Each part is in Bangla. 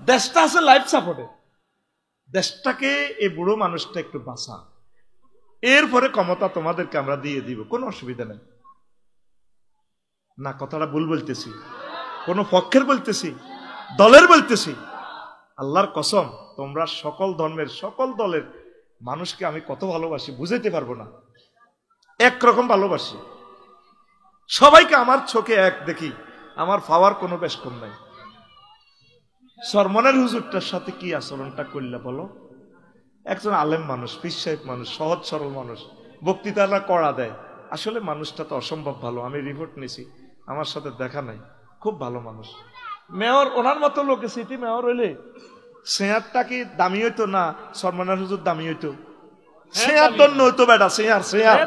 দেশটা আছে লাইফ সাপোর্টে, দেশটাকে এই বুড়ো মানুষটা একটু বাঁচা, এরপরে ক্ষমতা তোমাদেরকে আমরা দিয়ে দিব, কোনো অসুবিধা নেই। না কথাটা ভুল বলতেছি? কোন পক্ষের বলতেছি? দলের বলতেছি? আল্লাহর কসম, তোমরা সকল ধর্মের সকল দলের মানুষকে আমি কত ভালোবাসি বুঝাইতে পারবো না। একরকম ভালোবাসি সবাইকে, আমার চোখে এক দেখি, আমার পাওয়ার কোনো বেশ কম নাই। সরমনের হুজুরটার সাথে কি আচরণটা করলে বলো? একজন আলেম মানুষ, পীর সাহেব মানুষ, সহজ সরল মানুষ, বক্তৃতাটা করা দেয়। আসলে মানুষটা তো অসম্ভব ভালো, আমি রিপোর্ট নিছি, আমার সাথে দেখা নাই, খুব ভালো মানুষ। মেয়র, ওনার মতো লোকে সিটি মেয়র হইলে শেয়ারটা কি দামি হইতো না সরমনের হুজুর দামি হইতো? শেয়ার দন্য হইতো বেটা, শেয়ার শেয়ার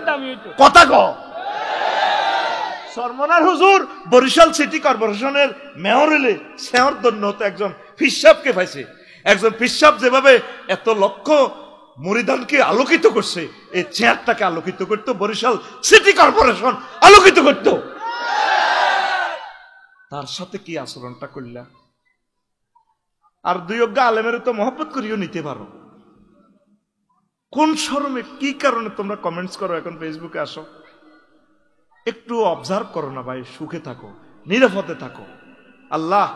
কথা ক। সরমনার হুজুর বরিশাল সিটি কর্পোরেশনের মেয়র হইলে শেয়ার দন্য হতো একজন ফিসাবকে পাইছে। একজন ফিসাব যেভাবে এত লক্ষ মুরিদানকে আলোকিত করছে, এই চেয়ারটাকে আলোকিত করতো বরিশাল সিটি কর্পোরেশন, আলোকিত করতো। তার সাথে কি আচরণটা করলা? আর দুই অজ্ঞা আলেমের তো মহব্বত করিও নিতে পারো। কোন শরমে, কি কারণে তোমরা কমেন্টস করো? এখন ফেসবুকে আসো, একটু অবজার্ভ করো না ভাই, সুখে থাকো, নিরাপদে থাকো। আল্লাহ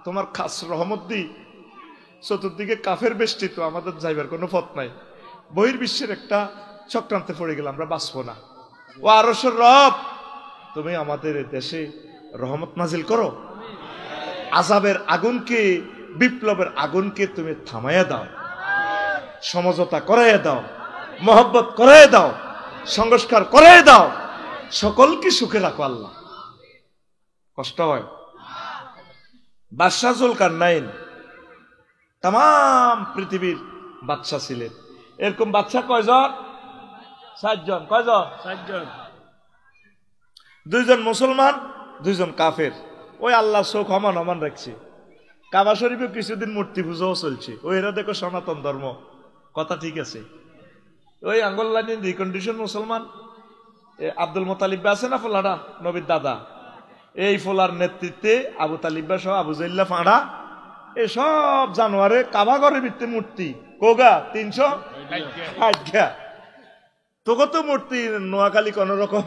তোমার খাস রহমত দি, চতুর্দিকে কাফের বেষ্টিত, আমাদের যাইবার কোনো পথ নাই। বহির্বিশ্বের একটা চক্রান্তে পড়ে গেলে আমরা বাঁচবো না। ও আরশের রব, তুমি আমাদের দেশে রহমত নাজিল করো, আযাবের আগুনকে, বিপ্লবের আগুনকে তুমি থামাইয়া দাও, সমঝোতা করাইয়া দাও, মহব্বত করাইয়া দাও, সংস্কার করাইয়া দাও, সকলকে সুখে রাখো আল্লাহ। কষ্ট হয়। বাদশাহ জুলকারনাইন তাম পৃথিবীর বাদশাহ ছিলেন। এরকম বাদশাহ কয়জন? 7 জন। কয়জন? 7 জন। 2 জন মুসলমান, 2 জন কাফের। ওই আল্লাহ চোখ সমান সমান রাখছে। কাবা শরীফে কিছুদিন মূর্তি পুজোও চলছে। ওই এরা দেখো সনাতন ধর্ম, কথা ঠিক আছে। ওই আঙ্গললাইন রিকন্ডিশন মুসলমান, আব্দুল মোতালিব আছে না ফোলাটা, নবীর দাদা, এই ফোলার নেতৃত্বে আবু তালিবা সহ আবু জাইল্লা ফাঁড়া, এসব জানোয়ারে কাবা ঘরের ভিত্তি মূর্তি কোগা 360। তোকে তো মূর্তি নোয়াখালী কোন রকম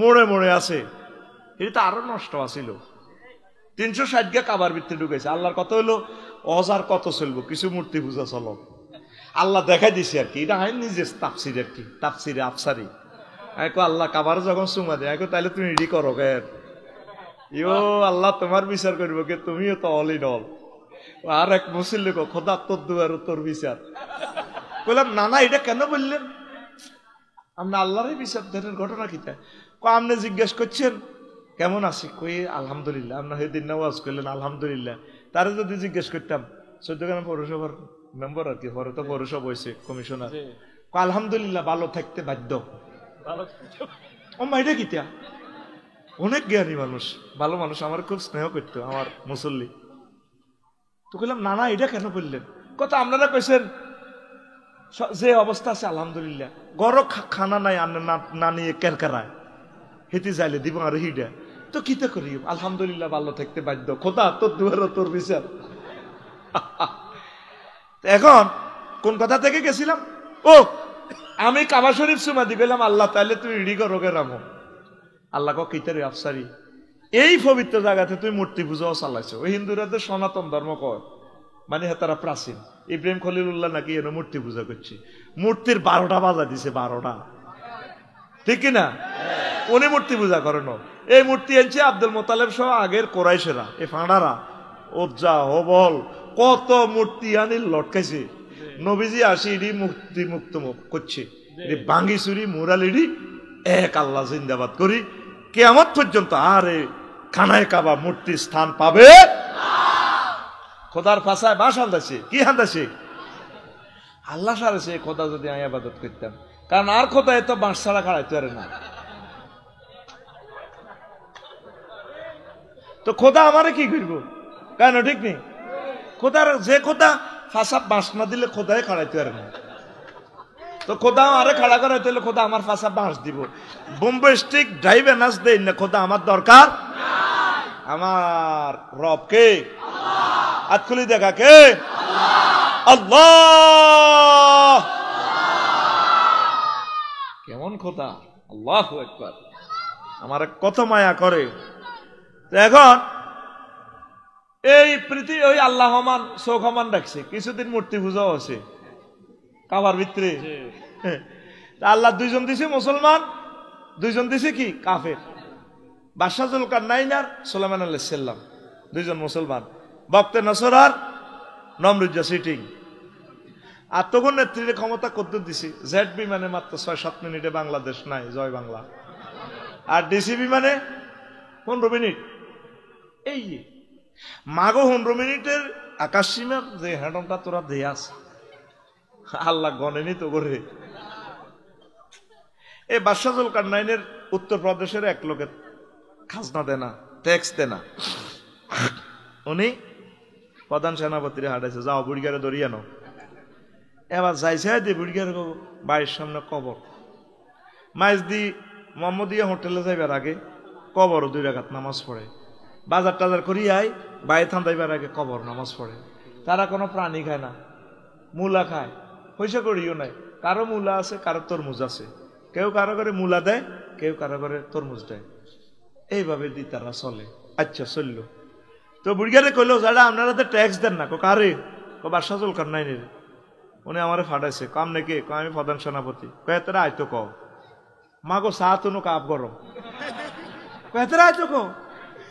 মোড়ে মোড়ে আছে, এটা আরো নষ্ট আছিল। 360 কাবার ভিত্তি ঢুকেছে। আল্লাহর কত হইলো, অজার কত চলবো, কিছু মূর্তি পূজা চলো। আল্লাহ দেখাই দিছে আর কি, এটা হয় নিজে তাফসির আর কি, তাফসিরে আফসারি। আল্লাহ কাবার যখন চুমা দেয়, তাইলে তুমি রেডি করো কেন? ইয়ো আল্লাহ তোমার বিচার করবো কে, তুমিও তো অল ইন অল। আর এক মুসলিম খোদা তোর দুয়ার তোর বিচার। বললাম না না, এটা কেন বললেন? আমরা আল্লাহরই বিচার দেনের ঘটনা কিতা? আপনি জিজ্ঞেস করছেন কেমন আছি, কই আলহামদুলিল্লাহ। আপনার সেদিন নামাজ করলেন আলহামদুলিল্লাহ। তারা যদি জিজ্ঞেস করতাম, 14 পৌরসভার মেম্বার আর কি, পরে তো পৌরসভা হয়েছে কমিশনার, আলহামদুলিল্লাহ ভালো থাকতে বাধ্য। ও মা, এটা কিতা? অনেক জ্ঞানী মানুষ, ভালো মানুষ, আমার খুব স্নেহ করতো আমার মুসল্লি। তো বললাম না না, এটা কেন বললেন? কথা আপনারা কইছেন যে অবস্থা আছে আলহামদুলিল্লাহ, গড় খানা নাই, না নিয়ে কেরকারায় হেঁটে যাইলে দিব আর হিডা, তো কিতা করি? আলহামদুলিল্লাহ ভালো থাকতে বাধ্য, খোদা তোর দুয়ার তোর বিচার। এখন কোন কথা থেকে গেছিলাম? ও, আমি কাবা শরীফ চুমা দি গেলাম, আল্লাহ তাইলে তুমি রেডি করো গে রামো। আল্লাহ কিতারে আফসারি, এই পবিত্র জায়গাতে তুই মূর্তি পূজাও চালাইছো। ওই হিন্দুরা তো সনাতন ধর্ম কয়, মানে তারা প্রাচীন। ইব্রাহিম খলিলুল্লাহ নাকি এনে মূর্তি পূজা করছে, মূর্তির 12টা বাজা দিছে, 12টা, ঠিক কিনা? উনি মূর্তি পূজা করেন। এই মূর্তি আনছে আব্দুল মোতালেব সহ আগের কোরাইশেরা, এই ফাঁড়ারা, ওজ্জা হবল কত মূর্তি আনি লটকাইছে। নবীজি আসি ইডি মুক্তি মুক্ত করছে, বাঙ্গি চুরি মুরালিডি এক আল্লাহ জিন্দাবাদ করি কিয়ামত পর্যন্ত। আরে খানায় কাবা মূর্তির স্থান পাবে। খোদার ফাঁসায় বাস হান্দাছে, কি হান্দাছে? আল্লাহ সারেছে খোদা যদি আমি আবাদত করতাম, কারণ আর খোদা এত বাঁশ ছাড়া খাড়াইতে পারে না। তো খোদা আমারে কি করবো? কেন ঠিক নেই? খোদার যে খোদা ফাঁসা বাঁশ না দিলে খোদাই খাড়াইতে পারে না। তো খোদা আরে খাড়া করাইতে হলে খোদা আমার ফাঁসা বাঁশ দিব। বোম্বে স্টিক ড্রাইভ এনাস দেই না, খোদা আমার দরকার। আমার রব কে? হাত খুলি দেখা কে? আল্লাহ। কেমন কথা! আল্লাহু আকবার। আমার কত মায়া করে। এখন এই পৃথিবী ওই আল্লাহ হমান চোখ হমান রাখছে, কিছুদিন মূর্তি পূজাও আছে কাবার ভিতরে। আল্লাহ দুইজন দিছে মুসলমান, দুইজন দিছে কি কাফের। বাদশাহ জুলকারনাইন আর সুলাইমান আলাইহিস সালাম দুইজন মুসলমান। বক্তে নসরার নমরুদ সিটিং। আর তখন নেতৃত্বের ক্ষমতা করতে দিছি জেড বিমানে মাত্র ৬-৭ মিনিটে বাংলাদেশ নাই, জয় বাংলা। আর ডিসি বিমানে 15 মিনিট। এই মাগো 15 মিনিটের আকাশ সীমার যে হ্যাডমটা তোরা দিয়ে আস, আল্লাহ গণেনি তো করে। এই বাদশাহ জুলকারনাইনের উত্তরপ্রদেশের এক লোকের খাজনা দেনা, ট্যাক্স দেনা। উনি প্রধান সেনাপতিরে হাঁটাইছে, যাও বুড়িগারে ধরিয়ে নাও। এবার যাইছে দিয়ে বুড়িগারে বাড়ির সামনে কবর। মাইজ দি মোহাম্মদিয়া হোটেলে যাইবার আগে কবর 2 রাকাত নামাজ পড়ে। বাজার টাজার করিয়ে আয়, বাইরে থান্দাইবার আগে কবর নামাজ পড়ে। তারা কোনো প্রাণী খায় না, মূলা খায়, পয়সা করিও নাই। কারো মূলা আছে, কারো তরমুজ আছে। কেউ কারো করে মূলা দেয়, কেউ কারো করে তরমুজ দেয়। এইভাবে দি তারা চলে। আচ্ছা চলল তো বুড়িগারে কইলো, যারা আপনারা তো ট্যাক্স দেন না। কারে? বাদশাহ জুলকারনাইনের। উনি আমারে ফাটাইছে। কাম নাকি? আমি প্রধান সেনাপতি। কয়েতরা আইতো কও মাগো চা তো কাপ গরম। কয়েতরা আইতো কও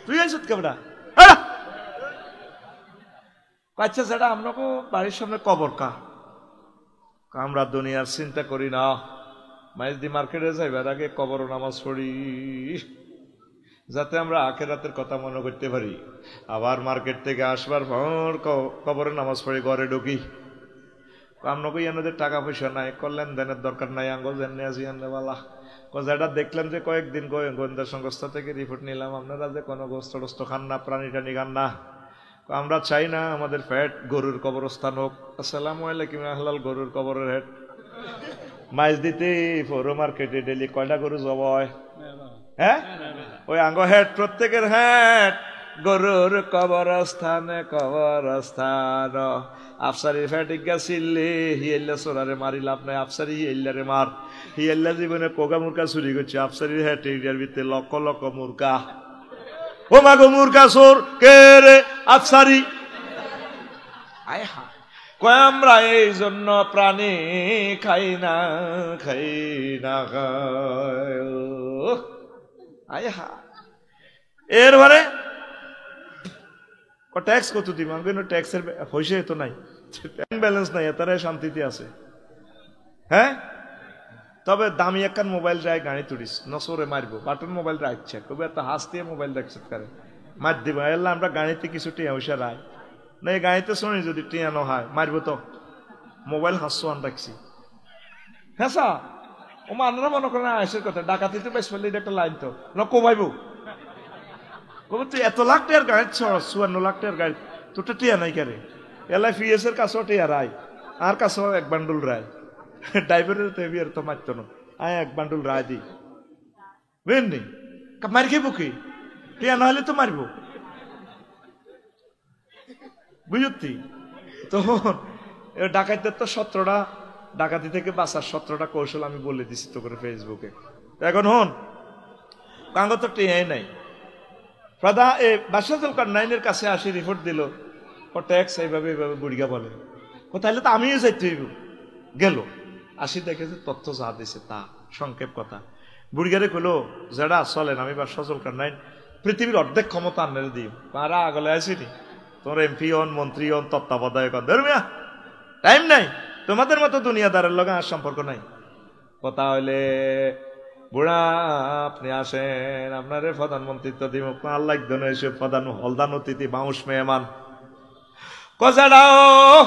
তুই আইস কেবড়া। আচ্ছা সেটা আপনাকে বাড়ির সামনে কবর কা? আমরা দুনিয়ার চিন্তা করি না, মাইজদি মার্কেটে যাইবার আগে কবর নামাজ পড়ি, যাতে আমরা আখিরাতের কথা মনে করতে পারি। আবার মার্কেট থেকে আসবার পর কবরে নামাজ পড়ি, ঘরে ঢুকি। আপনাকে এনাদের টাকা পয়সা নাই, করলেন দেনের দরকার নাই, আঙ্গ জেনে আছি আনলেওয়ালা। যেটা দেখলাম যে কয়েকদিন গোয়েন্দা সংস্থা থেকে রিপোর্ট নিলাম, আপনারা যে কোনো গোস্ত টোস্ত খান না, প্রাণী টানি খান না। আমরা চাই না আমাদের ফ্যাট গরুর কবরস্থান হোক। আসসালামু আলাইকুম আহলাল গরুর কবরের হেড। মাইজ দিতে পৌর মার্কেটে ডেলি কয়টা গরু জব হয়? হ্যাঁ, ওই আঙ্গ হেড, প্রত্যেকের হেড গরুর কবরস্থানে কবরস্থান। আফসারির ফ্যাটিকা ছিললে হিয়েল্লা সোরারে মারি লাভ নাই, আফসারি হিয়েল্লারে মার। হিয়েল্লা জীবনে কোকা মুরকা চুরি করছে, আফসারির হ্যাটিকার ভিতরে লক্ষ লক্ষ মুরকা। ও মাগো মুরকা সোর কে রে? আফসারি। আয় হা কয় আমরা এই জন্য প্রাণী খাই না, খাই না। আয় হা এরবারে ট্যাক্স কত দিব? আমি ট্যাক্সের পয়সা তো নাই, ব্যাংক ব্যালেন্স নাই, তারা শান্তিতে আছে। হ্যাঁ, তবে দামি একখান মোবাইল রায় গাড়ি তুলিস নসরে মারবো, বাটন মোবাইল রাখছে কবে এত হাস দিয়ে মোবাইল রাখছে করে মার দিব। এলা আমরা গাড়িতে কিছু টিয়া পয়সা রায় না, এই গাড়িতে শুনি যদি টিয়ানো হয় মারবো তো। মোবাইল হাসছো আন রাখছি। হ্যাঁ সা ও মানুষরা মনে করেন আইসের কথা, ডাকাতিতে বেশ ফেললে এটা একটা লাইন তো না কমাইবো। কবে তুই এত লাখ টাকার গাড়ি, 54 লাখ টাকার গাড়ি, তোরটা টিয়া নাই কেরে? LIFS এর কাছেও টিয়া রায়, আর কাছেও এক বান্ডুল রায়। ড্রাইভারের তো এবিয়ার তো মারতো না, আয় এক বান্ডুল রায় দিই বুঝলি, মার খেয়ে বুকি টিয়া না হলে তো মারবো, বুঝতি? তখন ডাকাইতের তো 17টা ডাকাতি থেকে বাঁচার 17টা কৌশল আমি বলে দিছি তো করে ফেসবুকে। এখন হন কাঙ্গ তো টিয়াই নাই। বাদশাহ জুলকারনাইনের কাছে আসি রিপোর্ট দিল, ও ট্যাক্স এইভাবে এইভাবে বুড়িগা বলে। তাহলে তো আমিও যাইতে হইব। গেল আসি দেখে যে তথ্য যা দিছে তা সংক্ষেপ কথা। বুড়িগারে কইলো, যেটা চলেন আমি বাদশাহ জুলকারনাইন পৃথিবীর অর্ধেক ক্ষমতা আনলে দিই, তারা আগলে আসিনি, তোর MP হন, মন্ত্রী হন, তত্ত্বাবধায়ক হন, ধর্মিয়া টাইম নাই, তোমাদের মতো দুনিয়াদারের লগে আর সম্পর্ক নাই। কথা হইলে বুড়া আপনি আসেন, আপনার প্রধানমন্ত্রিত্ব দিব, আল্লাহ এসে প্রধান হলদান অতিথি বাউস মেহমান। কজাড়াও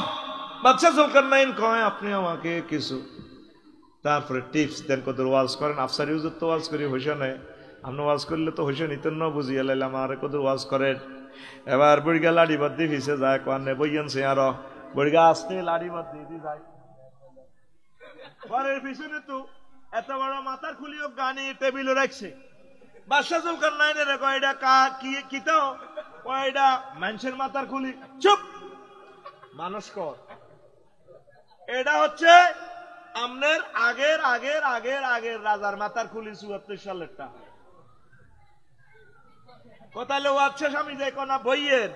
বাদশাহ জুলকারনাইন কয় আপনি আমাকে কিছু তারপরে টিপস দেন, কত ওয়াজ করেন। আফসারি হুজুর তো ওয়াজ করি হইসা নেই, আপনি ওয়াজ করলে তো হইসা নিতেন না, বুঝিয়ে লাইলাম আর কত ওয়াজ করেন। এবার বুড়িগা লাড়ি বাদ ভিসে যায়, কানে বইয়েছে আরো বুড়িগা আসতে লাড়ি বাদ দিয়ে যায়। ঘরের পিছনে তো এত বড় মাথার খুলিও গানি টেবিল রাখছে। বাদশাহ জুলকারনাইনের কয়টা কি তো কয়টা মানুষের মাথার খুলি, চুপ মানুষ কর। এটা হচ্ছে আমনের আগের আগের আগের আগের রাজার মাথার খুলি ৭৪ সালেরটা। কোথায় লো আছে স্বামী যে কোনা বইয়ের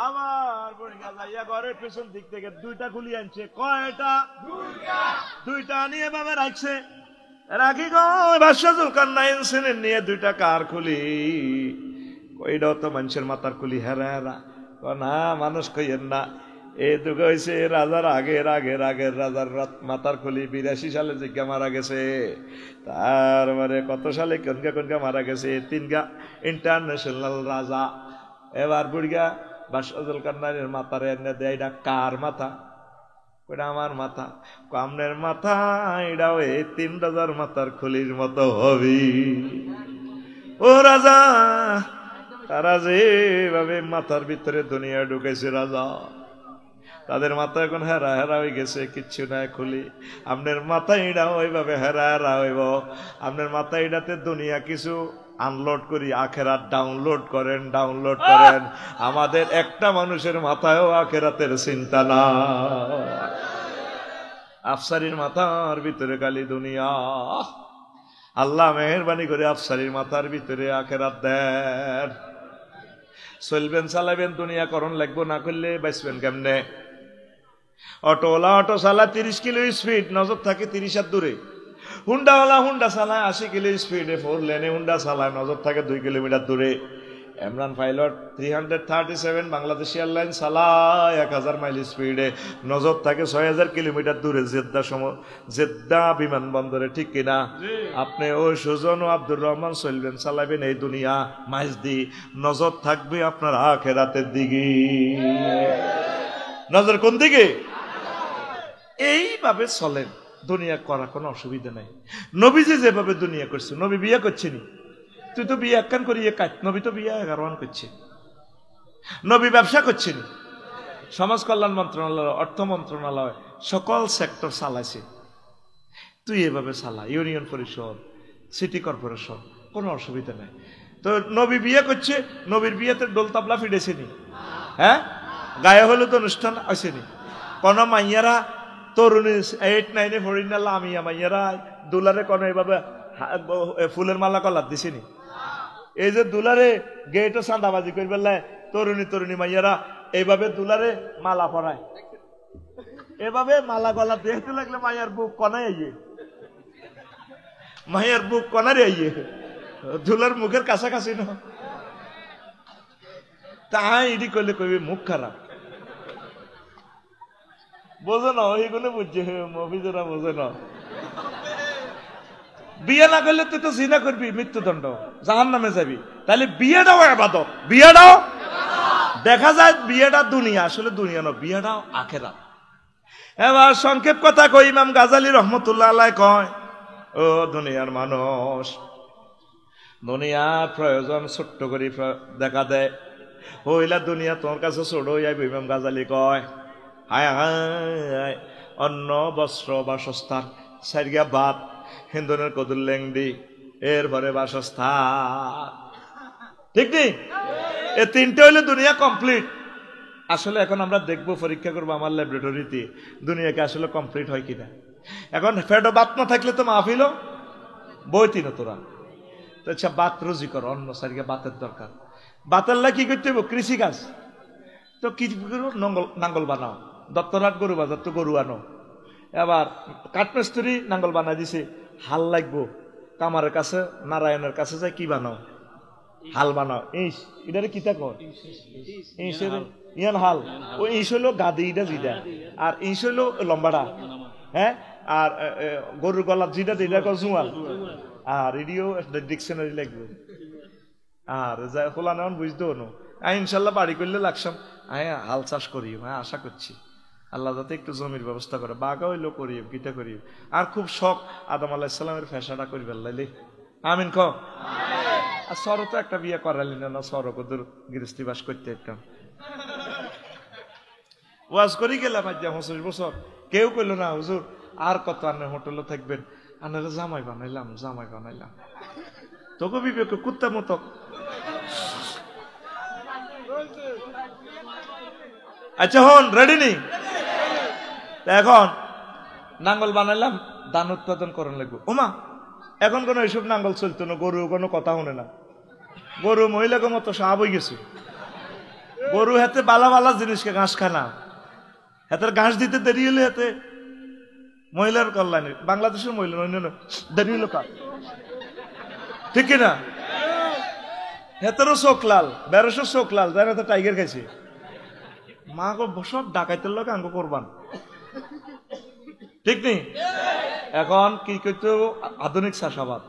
আমার যাইয়া ঘরের পেছন দিক থেকে 2টা খুলি আনছে। কয়টা? 2টা নিয়ে ভাবে রাখছে। রাখি গো বাদশাহুল কান্নাইন নিয়ে 2টা কার খুলি। ওইটাও তো মানুষের মাথার খুলি। হেরা হেরা না মানুষ কইয়েন না। এই দুটো হয়েছে রাজার আগের আগের আগের রাজার মাথার খুলি। 82 সালে জিজ্ঞা মারা গেছে। তারপরে কত সালে কনকা কনকা মারা গেছে। 3গা ইন্টারন্যাশনাল রাজা। এবার বুড়িগা বাদশাহুল কান্নাইনের মাথার এনে দেয়। এটা কার মাথা? ওটা আমার মাথা। কামনের মাথা এটাও এই 3 রাজার মাথার খুলির মতো হবি। ও রাজা, তারা যেভাবে মাথার ভিতরে দুনিয়া ঢুকেছে রাজা, তাদের মাথা এখন হেরা হেরা হয়ে গেছে। কিচ্ছু নাই খুলি। আপনার মাথা এটাও ওইভাবে হেরা হেরা হইব। আপনার মাথা এটাতে দুনিয়া কিছু আনলোড করি, আখেরাত ডাউনলোড করেন ডাউনলোড করেন। আমাদের একটা মানুষের মাথায়ও আখেরাতের চিন্তা না। আফসারির মাথার ভিতরে খালি দুনিয়া। আল্লাহ মেহেরবানি করে আফসারির মাথার ভিতরে আখেরাত দেন। চলবেন চালাবেন দুনিয়া করণ লাগবো, না করলে বাঁচবেন কেমনে? অটোওয়ালা অটো চালা 30 কিলো স্পিড, নজর থাকে 30 হাত দূরে। হুন্ডাওয়ালা হুন্ডা চালায় 80 কিলো স্পিডে, 4 লেনে হুন্ডা চালায়, নজর থাকে 2 কিলোমিটার দূরে। ইমরান পাইলট 337 বাংলাদেশ এয়ারলাইন চালায় 1000 মাইল স্পিডে, নজর থাকে 6000 কিলোমিটার দূরে জেদ্দা বিমানবন্দরে। ঠিক কিনা? আপনি ওই সুজন ও আব্দুর রহমান চলবেন চালাবেন এই দুনিয়া মাইজ দি, নজর থাকবে আপনার আখেরাতের দিকে। নজর কোন দিকে? এইভাবে চলেন, দুনিয়া করা কোনো অসুবিধা নাই। নবীজি যেভাবে দুনিয়া করছে, নবী বিয়ে করছেনি। তুই তো বিয়ে একখান করিয়ে কাট, নবী তো বিয়ে 11 করছে। নবী ব্যবসা করছেন, সমাজ কল্যাণ মন্ত্রণালয়, অর্থ মন্ত্রণালয়, সকল সেক্টর চালাইছে। তুই এভাবে চালা, ইউনিয়ন পরিষদ, সিটি কর্পোরেশন, কোনো অসুবিধা নাই। তো নবী বিয়ে করছে, নবীর বিয়েতে ডোল তাবলা ফিরেছেনি? হ্যাঁ, গায়ে হলুদ অনুষ্ঠান আসেনি? কোন মাইয়ারা তরুণী 8, 9 পড়ি না লামিয়া মাইয়ারা দুলারে কোন এভাবে ফুলের মালা কলার দিছেনি? এই যে দুলারে গেটও চাঁদাবাজি করে বেলায় তরুণী তরুণী মাইয়ারা এইভাবে দুলারে মালা পরায়, এভাবে মালা গলা দেখতে লাগলে মাইয়ার বুক কনায় আইয়ে, মাইয়ার বুক কনারে আইয়ে, দুলার মুখের কাছাকাছি না। তাই এটি করলে কইবে মুখ খারাপ। বোঝো না, ওইগুলো বুঝছে, মফিজরা বোঝে না। বিয়ে না করলে তুই তো জিনা করবি, মৃত্যুদণ্ড, জাহান্নামে যাবি। তাহলে বিয়েটাও ইবাদত, বিয়েটাও দেখা যায় বিয়েটা দুনিয়া, আসলে দুনিয়া না, বিয়েটাও আখেরাত। এবার সংক্ষেপ কথা কই, ইমাম গাজালি রহমতুল্লাহ আলাইহি কয়, ও দুনিয়ার মানুষ, দুনিয়ার প্রয়োজন ছোট্ট করে দেখা দেয়, হইলা দুনিয়া তোর কাছে ছোট হইয়া। ইমাম গাজালি কয়, হায় হায়, অন্ন বস্ত্র বাসস্থান, সাইরগা ভাত, হিন্দুনের কদুর লেংডি, এরপরে বাসস্থান। ঠিক নেই? এ 3টে হইলে দুনিয়া কমপ্লিট। আসলে এখন আমরা দেখবো, পরীক্ষা করবো আমার ল্যাবরেটরিতে, দুনিয়াকে আসলে কমপ্লিট হয় কিনা। এখন ফেটো বাত না থাকলে তো মাহফিল বইতি না তোরা। তো আচ্ছা, বাত রুজি কর, অন্য সাইরগা বাতের দরকার। বাতের লা কি করতে হইব? কৃষি কাজ। তো কি করো? নাঙ্গল বানাও। দত্তরহাট গরু বাজার তো গরু আনো। এবার কাঠমিস্ত্রি নাঙ্গল বানাই দিছে, হাল লাগবো। কামারের কাছে, নারায়ণের কাছে যাই কি বানাও? হাল বানাও। ইস এটারে কিতা কর? ইয়ান হাল। ও ইস হইলো গাদি, ইটা জিটা। আর ইস হইলো লম্বাটা। হ্যাঁ, আর গরুর গলার জিটা দিটা কর জুয়াল। আর এডিও ডিকশনারি লাগবে। আর যা খোলা নেওয়ান বুঝতেও নো। আমি ইনশাল্লাহ বাড়ি করলে লাগসাম, আমি হাল চাষ করি, হ্যাঁ আশা করছি আল্লাহ যাতে একটু জমির ব্যবস্থা করে, বাঘা হইলেও করি, গীতা করি। আর খুব শখ আদম আলাইহিস সালামের ফেসাটা করি বেল্লাইলে। আমিন ক। আর সর তো একটা বিয়ে করালি না, সর কদুর গৃহস্থী বাস করতে একদম ওয়াজ করি গেলাম আজ 25 বছর। কেউ কইল না হুজুর আর কত আনে হোটেলে থাকবেন, আনারা জামাই বানাইলাম, জামাই বানাইলাম। তোকে বিবেক কুত্তা মতো আচ্ছা হন রেডি নি? এখন নাঙ্গল বানাইলাম, ধান উৎপাদন করার লাগবো। ওমা এখন কোনো এইসব নাঙ্গল চলতো না, গরু কোনো কথা শুনে না, গরু মহিলাকে মতো সাহাব হয়ে গেছে। গরু হাতে বালা বালা জিনিসকে ঘাস খানা, হাতের ঘাস দিতে দেরি হলে হাতে মহিলার কল্যাণে, বাংলাদেশের মহিলা অন্য দেরি হলো কার, ঠিক কিনা? হেতেরও চোখ লাল, বেরোশো চোখ লাল, তাই হাতে টাইগার খাইছে। মা গো সব ডাকাইতের লোক আঙ্গ করবান, ঠিক নেই? এখন কি করতো আধুনিক চাষাবাদ,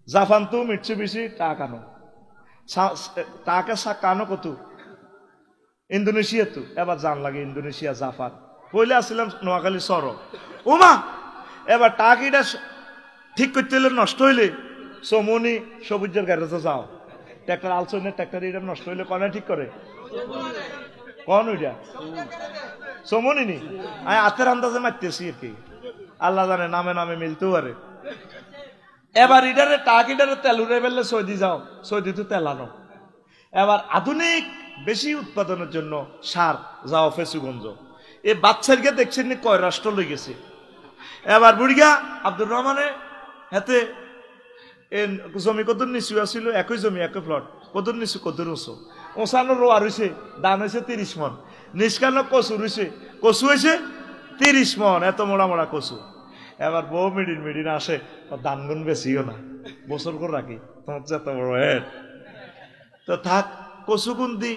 জাপান তো মিটছে বেশি টাকানো, টাকা কানো কত ইন্দোনেশিয়া তো, এবার জান লাগে ইন্দোনেশিয়া জাপান। পইলে আসছিলাম নোয়াখালী সর, ওমা এবার টাকিটা ঠিক করতে হলে নষ্ট হইলে সমনি সবুজের গ্যারেজে যাও, ট্রাক্টর আলসনের ট্রাক্টর এটা নষ্ট হইলে কনে ঠিক করে কন ওইটা সমনি নি, আমি হাতের আন্দাজে মারতেছি আর কি, আল্লাহ জানে নামে নামে মিলতেও পারে। এবার ইডারে টাক ইডারে তেল উড়ে ফেললে সৌদি যাও, সৌদি তো তেলানো। এবার আধুনিক বেশি উৎপাদনের জন্য সার যাও ফেসুগঞ্জ, এই বাচ্চাকে দেখছেন নি কয় রাষ্ট্র লই গেছে। এবার বুড়িয়া আব্দুর রহমানে হাতে জমি কদর নিচু আসছিল, একই জমি একই প্লট, কদর নিচু কদর উঁচু, ওঁচানো রোয়া রয়েছে, দান হয়েছে 30 মন, নিষ্কানো কচু রয়েছে, কচু হয়েছে 30 মন, এত মোড়া মোড়া কচু। এবার বউ মিডিন মিডিন আসে, দান গুণ বেশিও না, বছর করে রাখি তোমার এত বড় হেড তো থাক, কচু গুণ দি,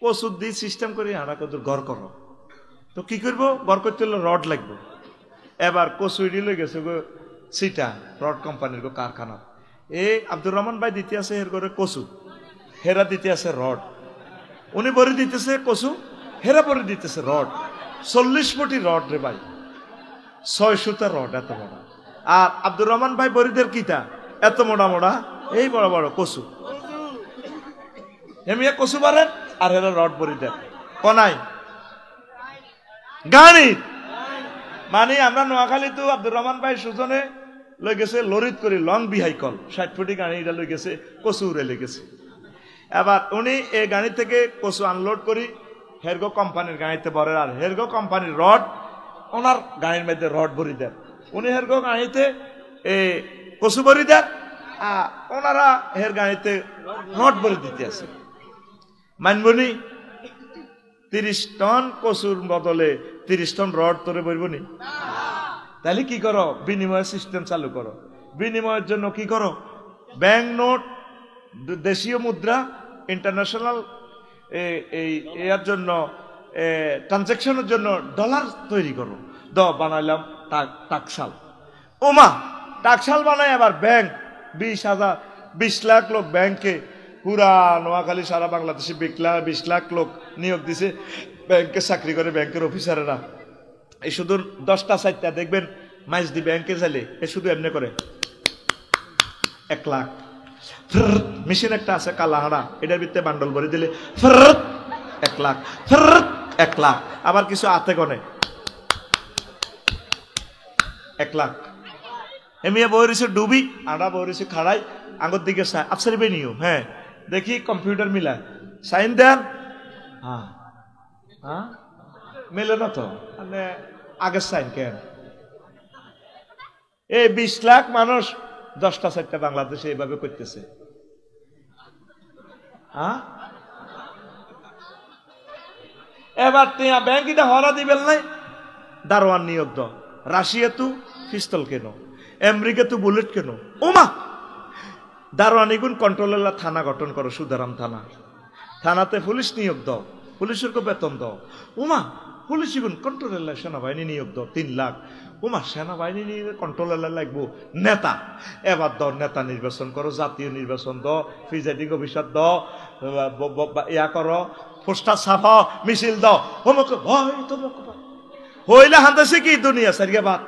কচু দি সিস্টেম করে আনা কদর ঘর করো। তো কি করবো, ঘর করতে হলে রড লাগবে। এবার কচু ইডি লই গেছে গো সিটা রড কোম্পানির গো কারখানা, আব্দুর রহমান ভাই দিতে আছে এর করে কচু, হেরা দিতে আছে রড, উনি বড়ি দিতেছে কচু, হেরা বড়ি দিতেছে রড, 40 ফুটি রড রে ভাই, 6 সুতা রড এত মোড়া। আর আব্দুর রহমান ভাই বড়িদের কিতা এত মোড়া মোড়া, এই বড় বড় কচু, এমনি কচু বাড়েন আর হেরা রড বড়ি দেন কনাই গাড়ি। মানে আমরা নোয়াখালী তো আব্দুর রহমান ভাই সুজনে লই গেছে লরিত করি লং বিহাইকল 60 ফুটি গাড়ি এটা লই গেছে, কচু উড়ে লেগেছে। এবার উনি এই গাড়ি থেকে কচু আনলোড করি হেরগো কোম্পানির গাড়িতে ভরে, আর হেরগো কোম্পানির রড ওনার গাড়ির মধ্যে রড ভরি দেন, উনি হেরগো গাড়িতে কচু ভরি দেন, আর ওনারা হের গাড়িতে রড ভরি দিতে আছে। মানবনি 30 টন কচুর বদলে 30 টন রড তোরে বলবনি? তাহলে কি করো, বিনিময় সিস্টেম চালু করো। বিনিময়ের জন্য কি করো, ব্যাংক নোট, দেশীয় মুদ্রা, ইন্টারন্যাশনাল এর জন্য ট্রানজাকশনের জন্য ডলার তৈরি করো। বানাইলাম টাকশাল, ওমা টাকশাল বানাই। আবার ব্যাংক 20 লাখ লোক ব্যাংকে, পুরা নোয়াখালী সারা বাংলাদেশে 20 লাখ লোক নিয়োগ দিছে ব্যাংকে চাকরি করে, ব্যাংকের অফিসারেরা। এই শুধু 10টা 4টা দেখবেন মাইজদি ব্যাংকে চাইলে এ শুধু এমনি করে 1 লাখ। মেশিন একটা আছে কালাহাড়া, এটার ভিতরে বান্ডল ভরে দিলে 1 লাখ, 1 লাখ। আবার কিছু হাতে গনে 1 লাখ। এমিয়া বই রয়েছে ডুবি, আড়া বই রয়েছে খাড়াই, আঙ্গুর দিকে চাই আফসারি বেনিও, হ্যাঁ দেখি কম্পিউটার মিলা সাইন দেন, হ্যাঁ হ্যাঁ মেলে না তো, মানে আগের সাইন কেন? এই 20 লাখ মানুষ 10টা 4টা বাংলাদেশে এইভাবে করতেছে। এবার তিয়া ব্যাংক এটা হরা দিবেন নাই, দারোয়ান নিয়োগ দাও। রাশিয়া তো পিস্তল কেন, আমেরিকা তো বুলেট কেন, ওমা দারোয়ানি গুণ কন্ট্রোলার থানা গঠন করো, সুদারাম থানা, থানাতে পুলিশ নিয়োগ দাও, পুলিশের বেতন দাও। ওমা পুলিশ গুণ কন্ট্রোলার সেনাবাহিনী নিয়োগ দাও 3 লাখ। ওমা সেনাবাহিনী নিয়ে কন্ট্রোলার লাগবো নেতা, এবার দাও নেতা নির্বাচন করো, জাতীয় নির্বাচন দাও, প্রিজাইডিং অফিসার দাও, ইয়া করো, পোস্টার ছাপাও, মিছিল দাও, অমুক ভয় তমুক হইলে হান্দাছে কি দুনিয়া সারিয়া বাদ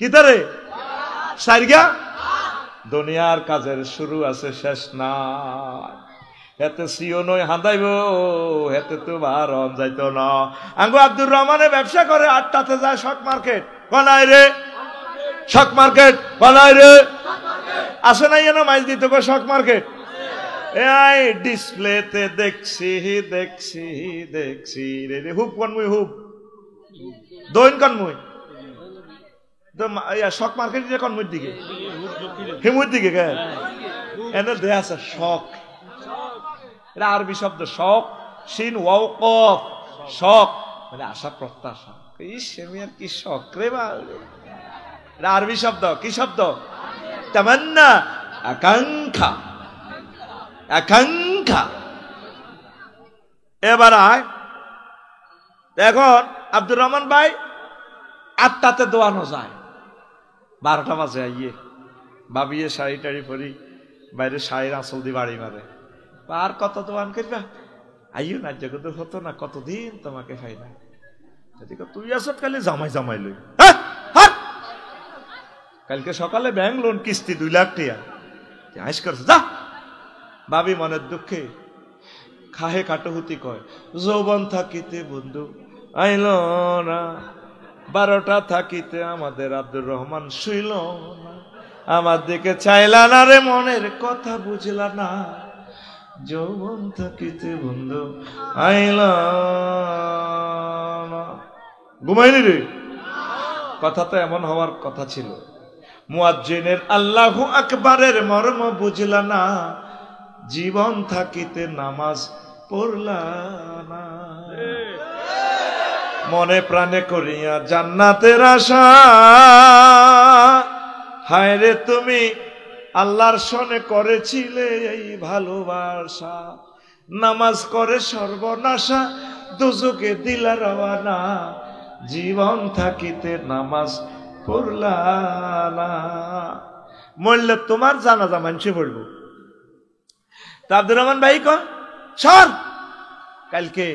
কি তারে সারিয়া দুনিয়ার কাজের শুরু আছে শেষ নাই। হেতে সিও নই হাঁদাইব, হেতে তো বারণ যাইতো না। আঙ্গু আব্দুর রহমানে ব্যবসা করে 8টাতে যায় শক মার্কেট, বানাই রে শক মার্কেট, বানাই রে আসে নাই যেন মাইজ দিত শক মার্কেট। এই ডিসপ্লেতে দেখছি দেখছি দেখছি রে হুপ কোন মুই হুপ দইন কোন মুই তো শক মার্কেট দিয়ে কোন মুই দিকে হিমুর দিকে কে এনে দেয়া আছে শক এটা আরবি শব্দ শক শিন ওয়াও কফ শক মানে আশা প্রত্যাশা ইস আমি আর কি শক রে বা এটা আরবি শব্দ কি শব্দ তামান্না আকাঙ্ক্ষা আকাঙ্ক্ষা এবার আয় এখন আব্দুর রহমান ভাই 8টাতে দোয়ানো যায় 12টা বাজে আইয়ে ভাবিয়ে শাড়ি টাড়ি পরি বাইরে শাড়ির আঁচল দিয়ে বাড়ি মারে আর কত দোয়ান করবা আইও না জগত হতো না কতদিন তোমাকে খাই না তুই আসত খালি জামাই জামাই লই কালকে সকালে ব্যাংক লোন কিস্তি 2 লাখ টাকা আইস করছে যা ভাবি মনের দুঃখে খাহে কাটহুতি কয় যৌবন থাকিতে বন্ধু আইল না 12টা থাকিতে আমাদের আব্দুর রহমান শুইল না আমার দিকে চাইলা না রে মনের কথা বুঝলা না যৌবন থাকিতে বন্ধু আইল না ঘুমাইনি রে কথা তো এমন হওয়ার কথা ছিল মুয়াজ্জিনের আল্লাহু আকবারের মর্ম বুঝলা না জীবন থাকিতে নামাজ পড়লা না মনে প্রাণে করিয়া জান্নাতের আশা হায় রে তুমি আল্লাহর সনে করেছিলে এই ভালোবাসা নামাজ করে সর্বনাশা দুজকে দিলা রওয়ানা জীবন থাকিতে নামাজ পড়লা না মরলে তোমার জানাজা মানুষে পড়বো তা আব্দুর রহমান ভাই কন সর কালকে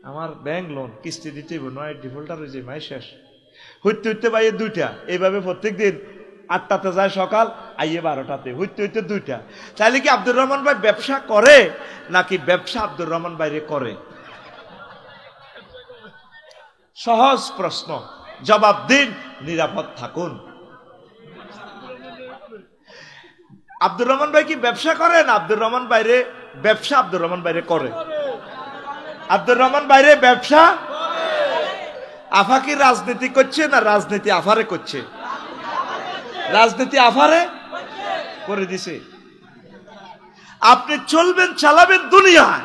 আমার ব্যাংক লোন কিস্তি দিতে নয় ডিফল্টার হয়েছে মাই শেষ হইতে হইতে ভাইয়ে 2টা এইভাবে প্রত্যেক দিন 8টাতে যায় সকাল আইয়ে 12টাতে হইতে হইতে 2টা তাহলে কি আব্দুর রহমান ভাই ব্যবসা করে নাকি ব্যবসা আব্দুর রহমান ভাইরে করে সহজ প্রশ্ন জবাব দিন নিরাপদ থাকুন আব্দুর রহমান ভাই কি ব্যবসা করেন আব্দুর রহমান বাইরে ব্যবসা আব্দুর রহমান বাইরে করে আব্দুর রহমান বাইরে ব্যবসা আফা কি রাজনীতি করছে না রাজনীতি আফারে করছে রাজনীতি আফারে করে দিছে আপনি চলবেন চালাবেন দুনিয়ায়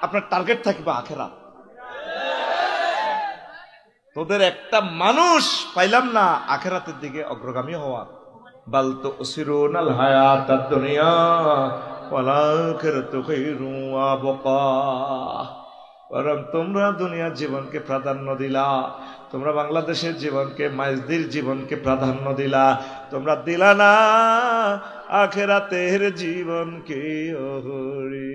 আপনার টার্গেট থাকবে আখিরাত তোদের একটা মানুষ পাইলাম না আখিরাতের দিকে অগ্রগামী হওয়া বাল তুসিরুনাল হায়াতাদ দুনিয়া ওয়াল আখিরাতু খায়রুন ওয়া বাকা বরং তোমরা দুনিয়ার জীবনকে প্রাধান্য দিলা তোমরা বাংলাদেশের জীবনকে মাইজদির জীবনকে প্রাধান্য দিলা তোমরা দিলা না আখিরাতের জীবনকে ওহরি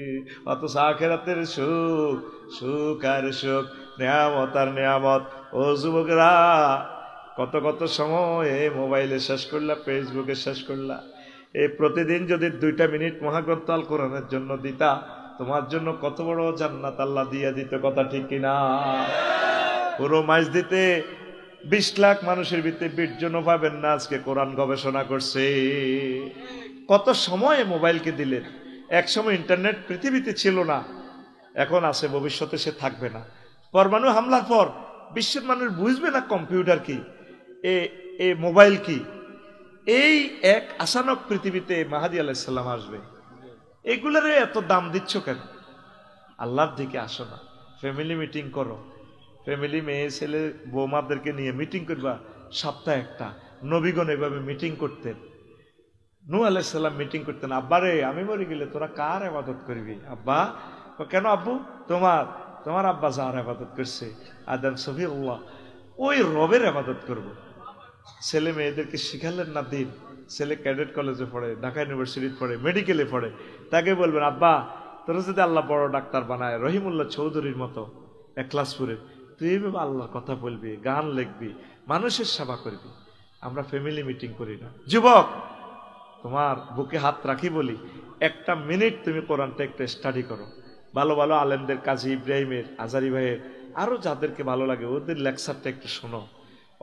অথচ আখিরাতের সুখ সুখ আর সুখ নিয়ামত আর নিয়ামত ও যুবকরা কত কত সময় মোবাইলে শেষ করলা ফেসবুকে শেষ করলা এই প্রতিদিন যদি 2টা মিনিট মহাগ্রন্থ আল কোরআনের জন্য দিতা তোমার জন্য কত বড় জান্নাত আল্লাহ দিয়ে দিত কথা ঠিক কিনা পুরো মাস দিতে 20 লাখ মানুষের ভিতরে 20 জন পাবেন না আজকে কোরআন গবেষণা করছে কত সময় মোবাইলকে দিলেন এক সময় ইন্টারনেট পৃথিবীতে ছিল না এখন আছে ভবিষ্যতে সে থাকবে না পরমাণু হামলার পর বিশ্বের মানুষ বুঝবে না কম্পিউটার কি এ মোবাইল কি এই এক আচানক পৃথিবীতে মাহাদি আলাইহিস সালাম আসবে এগুলারে এত দাম দিচ্ছ কেন আল্লাহর দিকে আসো না ফ্যামিলি মিটিং করো ফ্যামিলি মেয়ে ছেলে বৌমাদেরকে নিয়ে মিটিং করবা সপ্তাহে একটা নবীগণ এভাবে মিটিং করতেন নূহ আলাইহিস সালাম মিটিং করতেন আব্বারে আমি মরে গেলে তোরা কার ইবাদত করবি আব্বা কেন আব্বু তোমার আব্বা যার ইবাদত করছে আদম সফিউল্লাহ ওই রবের ইবাদত করব ছেলে মেয়েদেরকে শিখালেন না দিন ছেলে ক্যাডেট কলেজে পড়ে ঢাকা ইউনিভার্সিটিতে পড়ে মেডিকেলে পড়ে তাকে বলবেন আব্বা তোরা যদি আল্লাহ বড় ডাক্তার বানায় রহিমুল্লাহ চৌধুরীর মতো একলাসপুরের তুই এভাবে আল্লাহর কথা বলবি গান লিখবি মানুষের সেবা করবি আমরা ফ্যামিলি মিটিং করি না যুবক তোমার বুকে হাত রাখি বলি 1টা মিনিট তুমি কোরআনটা একটু স্টাডি করো ভালো ভালো আলেমদের কাজী ইব্রাহিমের আজারি ভাইয়ের আরো যাদেরকে ভালো লাগে ওদের লেকচারটা একটু শোনো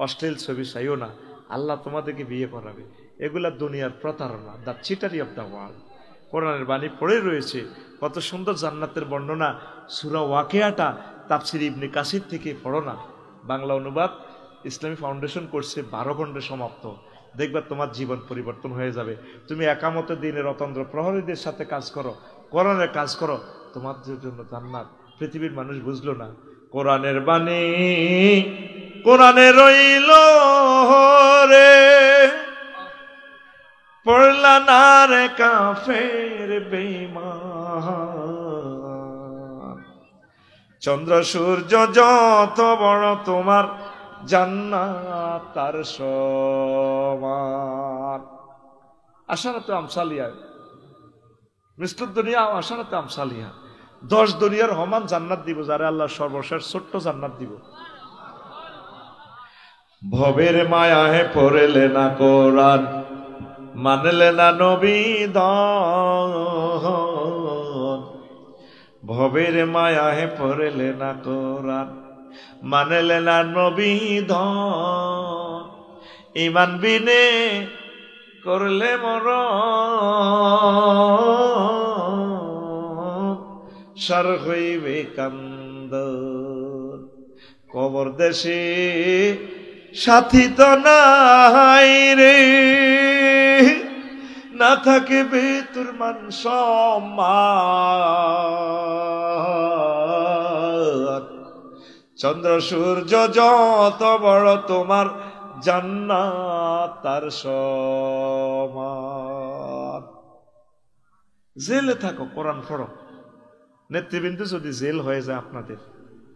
অশ্লীল ছবি চাইও না আল্লাহ তোমাদেরকে বিয়ে করাবে এগুলা দুনিয়ার প্রতারণা দ্য চিটারি অফ দ্য ওয়ার্ল্ড কোরআনের বাণী পড়ে রয়েছে। কত সুন্দর জান্নাতের বর্ণনা। সূরা ওয়াকিয়াটা তাফসীর ইবনে কাসির থেকে পড়ো না, বাংলা অনুবাদ ইসলামী ফাউন্ডেশন করছে, 12 খণ্ডে সমাপ্ত। দেখবা তোমার জীবন পরিবর্তন হয়ে যাবে। তুমি একামতের দিনের অতন্দ্র প্রহরীদের সাথে কাজ করো, কোরআনের কাজ করো, তোমার জন্য জান্নাত। পৃথিবীর মানুষ বুঝলো না কোরআনের বাণী, কোরআনে রইল রে, পড়লা না রে কাফের বেঈমান। চন্দ্র সূর্য যত বড় তোমার জান্নাত তার সমান। আশারাতে আমসালিয়া, মিসলুদ দুনিয়া আশারাতে আমসালিয়া, 10 দুনিয়ার সমান জান্নাত দিব যারে আল্লাহ সর্বশেষ ছোট্ট জান্নাত দিব। ভবের মায়াহে পড়লে না কোরআন, মানলে না নবী দন। ভবের মায়াহে পড়লে না কোরআন, মানলে না নবী দন। ইমান বিনে করলে মরণ, সার হইবে কান্দন। কবর দেশে সাথী তো নাই রে, না থাকিবে তোর মান সম্মান। চন্দ্র সূর্য যত বড় তোমার জান্নাত তার সমান। জেলে থাকো, কোরআন পড়ো। নেতৃবৃন্দ যদি জেল হয়ে যায় আপনাদের,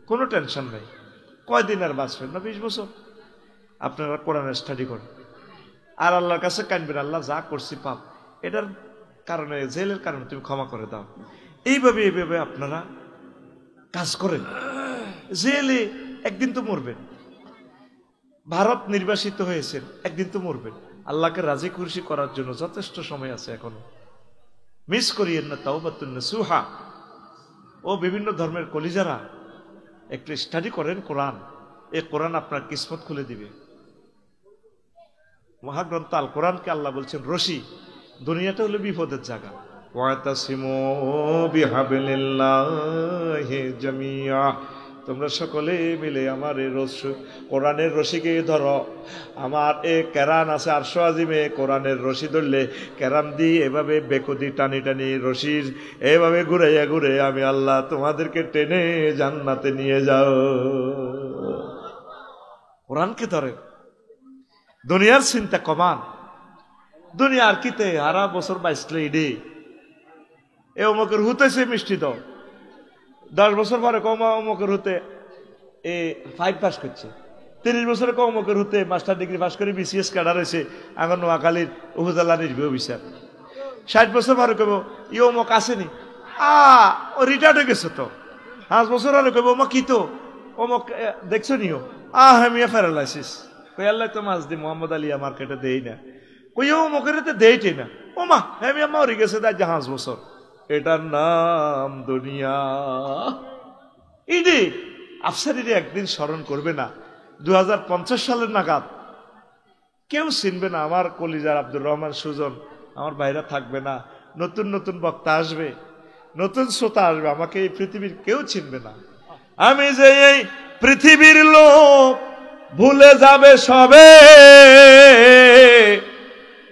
কোনো টেনশন নাই। কয়দিন আর বাঁচবেন না? 20 বছর। আপনারা কোরআনের স্টাডি করেন আর আল্লাহর কাছে কাঁদবেন, আল্লাহ যা করছি পাপ, এটার কারণে, জেলের কারণে তুমি ক্ষমা করে দাও। এইভাবে এইভাবে আপনারা কাজ করেন। জেলে একদিন তো মরবেন, ভারত নির্বাসিত হয়েছেন, একদিন তো মরবেন। আল্লাহকে রাজি খুশি করার জন্য যথেষ্ট সময় আছে এখনো। মিস করিয়েন না তাওবাতুন নাসুহা। ও বিভিন্ন ধর্মের কলিজারা, একটু স্টাডি করেন কোরআন। এই কোরআন আপনার কিসমত খুলে দিবে। মহাগ্রন্থ আল কোরআনকে আল্লাহ বলছেন রশি, দুনিয়াটা হলো বিপদের জায়গা। ওয়াতাসিমু বিহাবলিল্লাহি জামিয়া, তোমরা সকলে মিলে আমার এই কোরআনের রশিকে ধরো। আমার এ কেরান আছে আরশে আজিমে, কোরআনের রশি ধরলে কেরান দিয়ে এভাবে বেকুদি টানি টানি রশির এভাবে ঘুরাইয়া ঘুরে আমি আল্লাহ তোমাদেরকে টেনে জান্নাতে নিয়ে যাও। কোরআনকে ধরেন, দুনিয়ার চিন্তা কমান। দুনিয়ার কিতে হারা বছর বাইসলে ইডে এ অমুকের হুতেছে মিষ্টি দাও, 10 বছর পরে কমা অমুকের হতে এ 5 পাস করছে, 30 বছরে কম অমুকের হতে মাস্টার ডিগ্রি পাস করে BCS ক্যাডার হয়েছে এখন নোয়াখালীর উপজেলা নির্বাহী অফিসার। 60 বছর পরে কব ই অমুক আসেনি, ও রিটায়ার্ড হয়ে গেছে তো। 5 বছর আরে কব অমুক কি তো অমুক দেখছো নিও, হেমিয়া প্যারালাইসিস। কই আল্লাহ তো মাছ দি মোহাম্মদ আলিয়া মার্কেটে দেই না, কই অমুকের দেইটে না, ও মা হেমিয়া মরে গেছে তাই 5 বছর। এটার নাম দুনিয়া। ইডি আফসারিরে একদিন স্মরণ করবে না, 2050 সালের নাগাদ কেউ চিনবে না। আমার কলিজার আব্দুর রহমান সুজন, আমার ভাইরা থাকবে না, নতুন নতুন বক্তা আসবে, নতুন শ্রোতা আসবে, আমাকে এই পৃথিবীর কেউ চিনবে না। আমি যে এই পৃথিবীর লোক ভুলে যাবে সবে,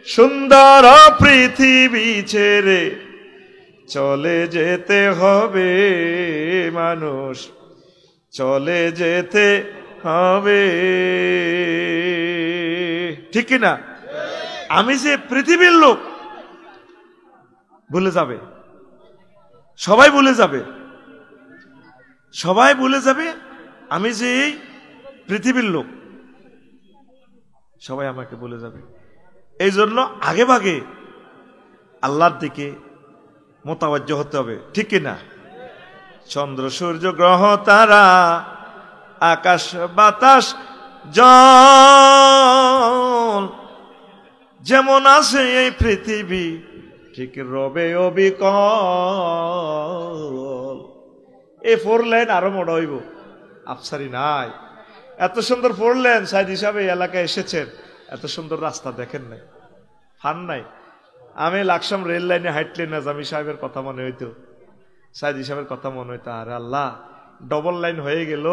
সুন্দর পৃথিবী ছেড়ে চলে যেতে হবে মানুষ, চলে যেতে হবে, ঠিক না? আমি যে পৃথিবীর লোক ভুলে যাবে, সবাই ভুলে যাবে, সবাই ভুলে যাবে। আমি যে পৃথিবীর লোক, সবাই আমাকে ভুলে যাবে। এই জন্য আগে ভাগে আল্লাহর দিকে মোতাবজ্জ হতে হবে, ঠিক কিনা? চন্দ্র সূর্য গ্রহ তারা আকাশ বাতাস জল যেমন আছে এই পৃথিবী, ঠিক রবে অবিকল। এই 4 লাইন আরো মোড়া হইব, আফসারি নাই। এত সুন্দর 4 লাইন সাইড হিসাবে এলাকায় এসেছেন, এত সুন্দর রাস্তা দেখেন নাই, ফান নাই। আমি লাকসাম রেল লাইনে হাঁটলে নাজামি সাহেবের কথা মনে হইতো, সাইদি সাহেবের কথা মনে হইতো, আরে আল্লাহ ডবল লাইন হয়ে গেল,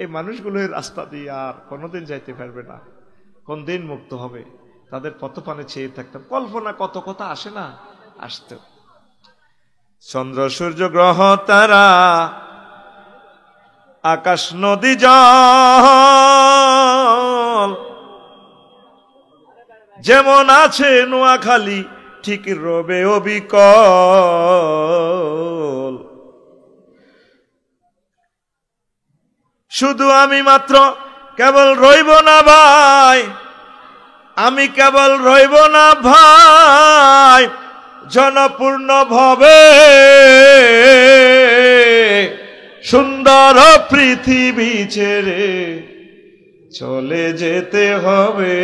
এই মানুষগুলো রাস্তা দিয়ে আর কোনোদিন যাইতে পারবে না, কোন দিন মুক্ত হবে, তাদের পথপানে চেয়ে থাকতাম। কল্পনা কত কথা আসে না, আসত। চন্দ্র সূর্য গ্রহ তারা আকাশ নদী জল যেমন আছে নোয়াখালী ঠিক রবে অবিকল। শুধু আমি মাত্র কেবল রইব না ভাই, আমি কেবল রইব না ভাই, জনপূর্ণ ভাবে সুন্দর পৃথিবী ছেড়ে চলে যেতে হবে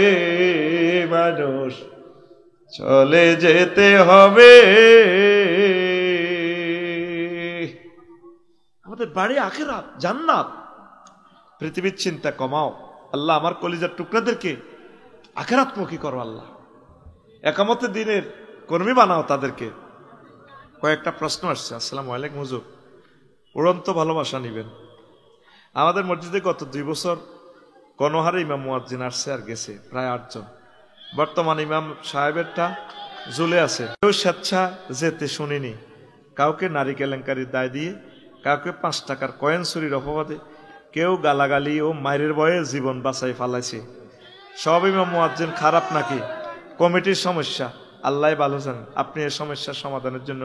মানুষ, চলে যেতে হবে। আমাদের বাড়ি আখিরাত, জান্নাত। পৃথিবীর চিন্তা কমাও আল্লাহ, আমার কলিজার টুকরাদেরকে আখিরাতমুখী করো আল্লাহ, একামতে দিনের কর্মী বানাও তাদেরকে। কয়েকটা প্রশ্ন আসছে। আসসালামু আলাইকুম হুজুর, উড়ন্ত ভালোবাসা নিবেন। আমাদের মসজিদে গত 2 বছর গণহারে ইমাম মুয়াজ্জিন আসছে আর গেছে প্রায় 8 জন। বর্তমান ইমাম সাহেবেরটা ঝুলে আছে। কেউ স্বেচ্ছা যেতে শুনিনি, কাউকে নারী কেলেঙ্কারির দায় দিয়ে, কাউকে 5 টাকার কয়েন চুরির অপবাদে, কেউ গালাগালি ও মায়ের ভয়ে জীবন বাঁচাই ফালাইছে। সব ইমাম মুয়াজ্জিন খারাপ নাকি কমিটির সমস্যা? আল্লাহ ভালো জানেন। আপনি এই সমস্যার সমাধানের জন্য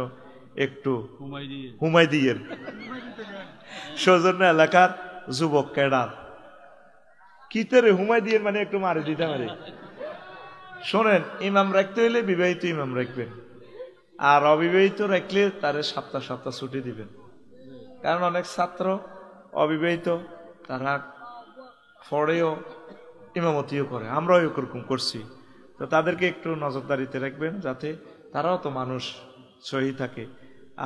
একটু হুমাই দিয়েন। সৌজন্য এলাকার যুবক ক্যাডার কি তেরে হুমাই দিয়েন মানে একটু মারে দিতে পারে। শোনেন, ইমাম রাখতে হইলে বিবাহিত ইমাম রাখবেন, আর অবিবাহিত রাখলে তারে সপ্তাহ সপ্তাহ ছুটি দিবেন। কারণ অনেক ছাত্র অবিবাহিত, তারা পড়েও ইমামতিও করে, আমরাও এরকম করছি। তো তাদেরকে একটু নজরদারিতে রাখবেন, যাতে তারাও তো মানুষ, সহি থাকে।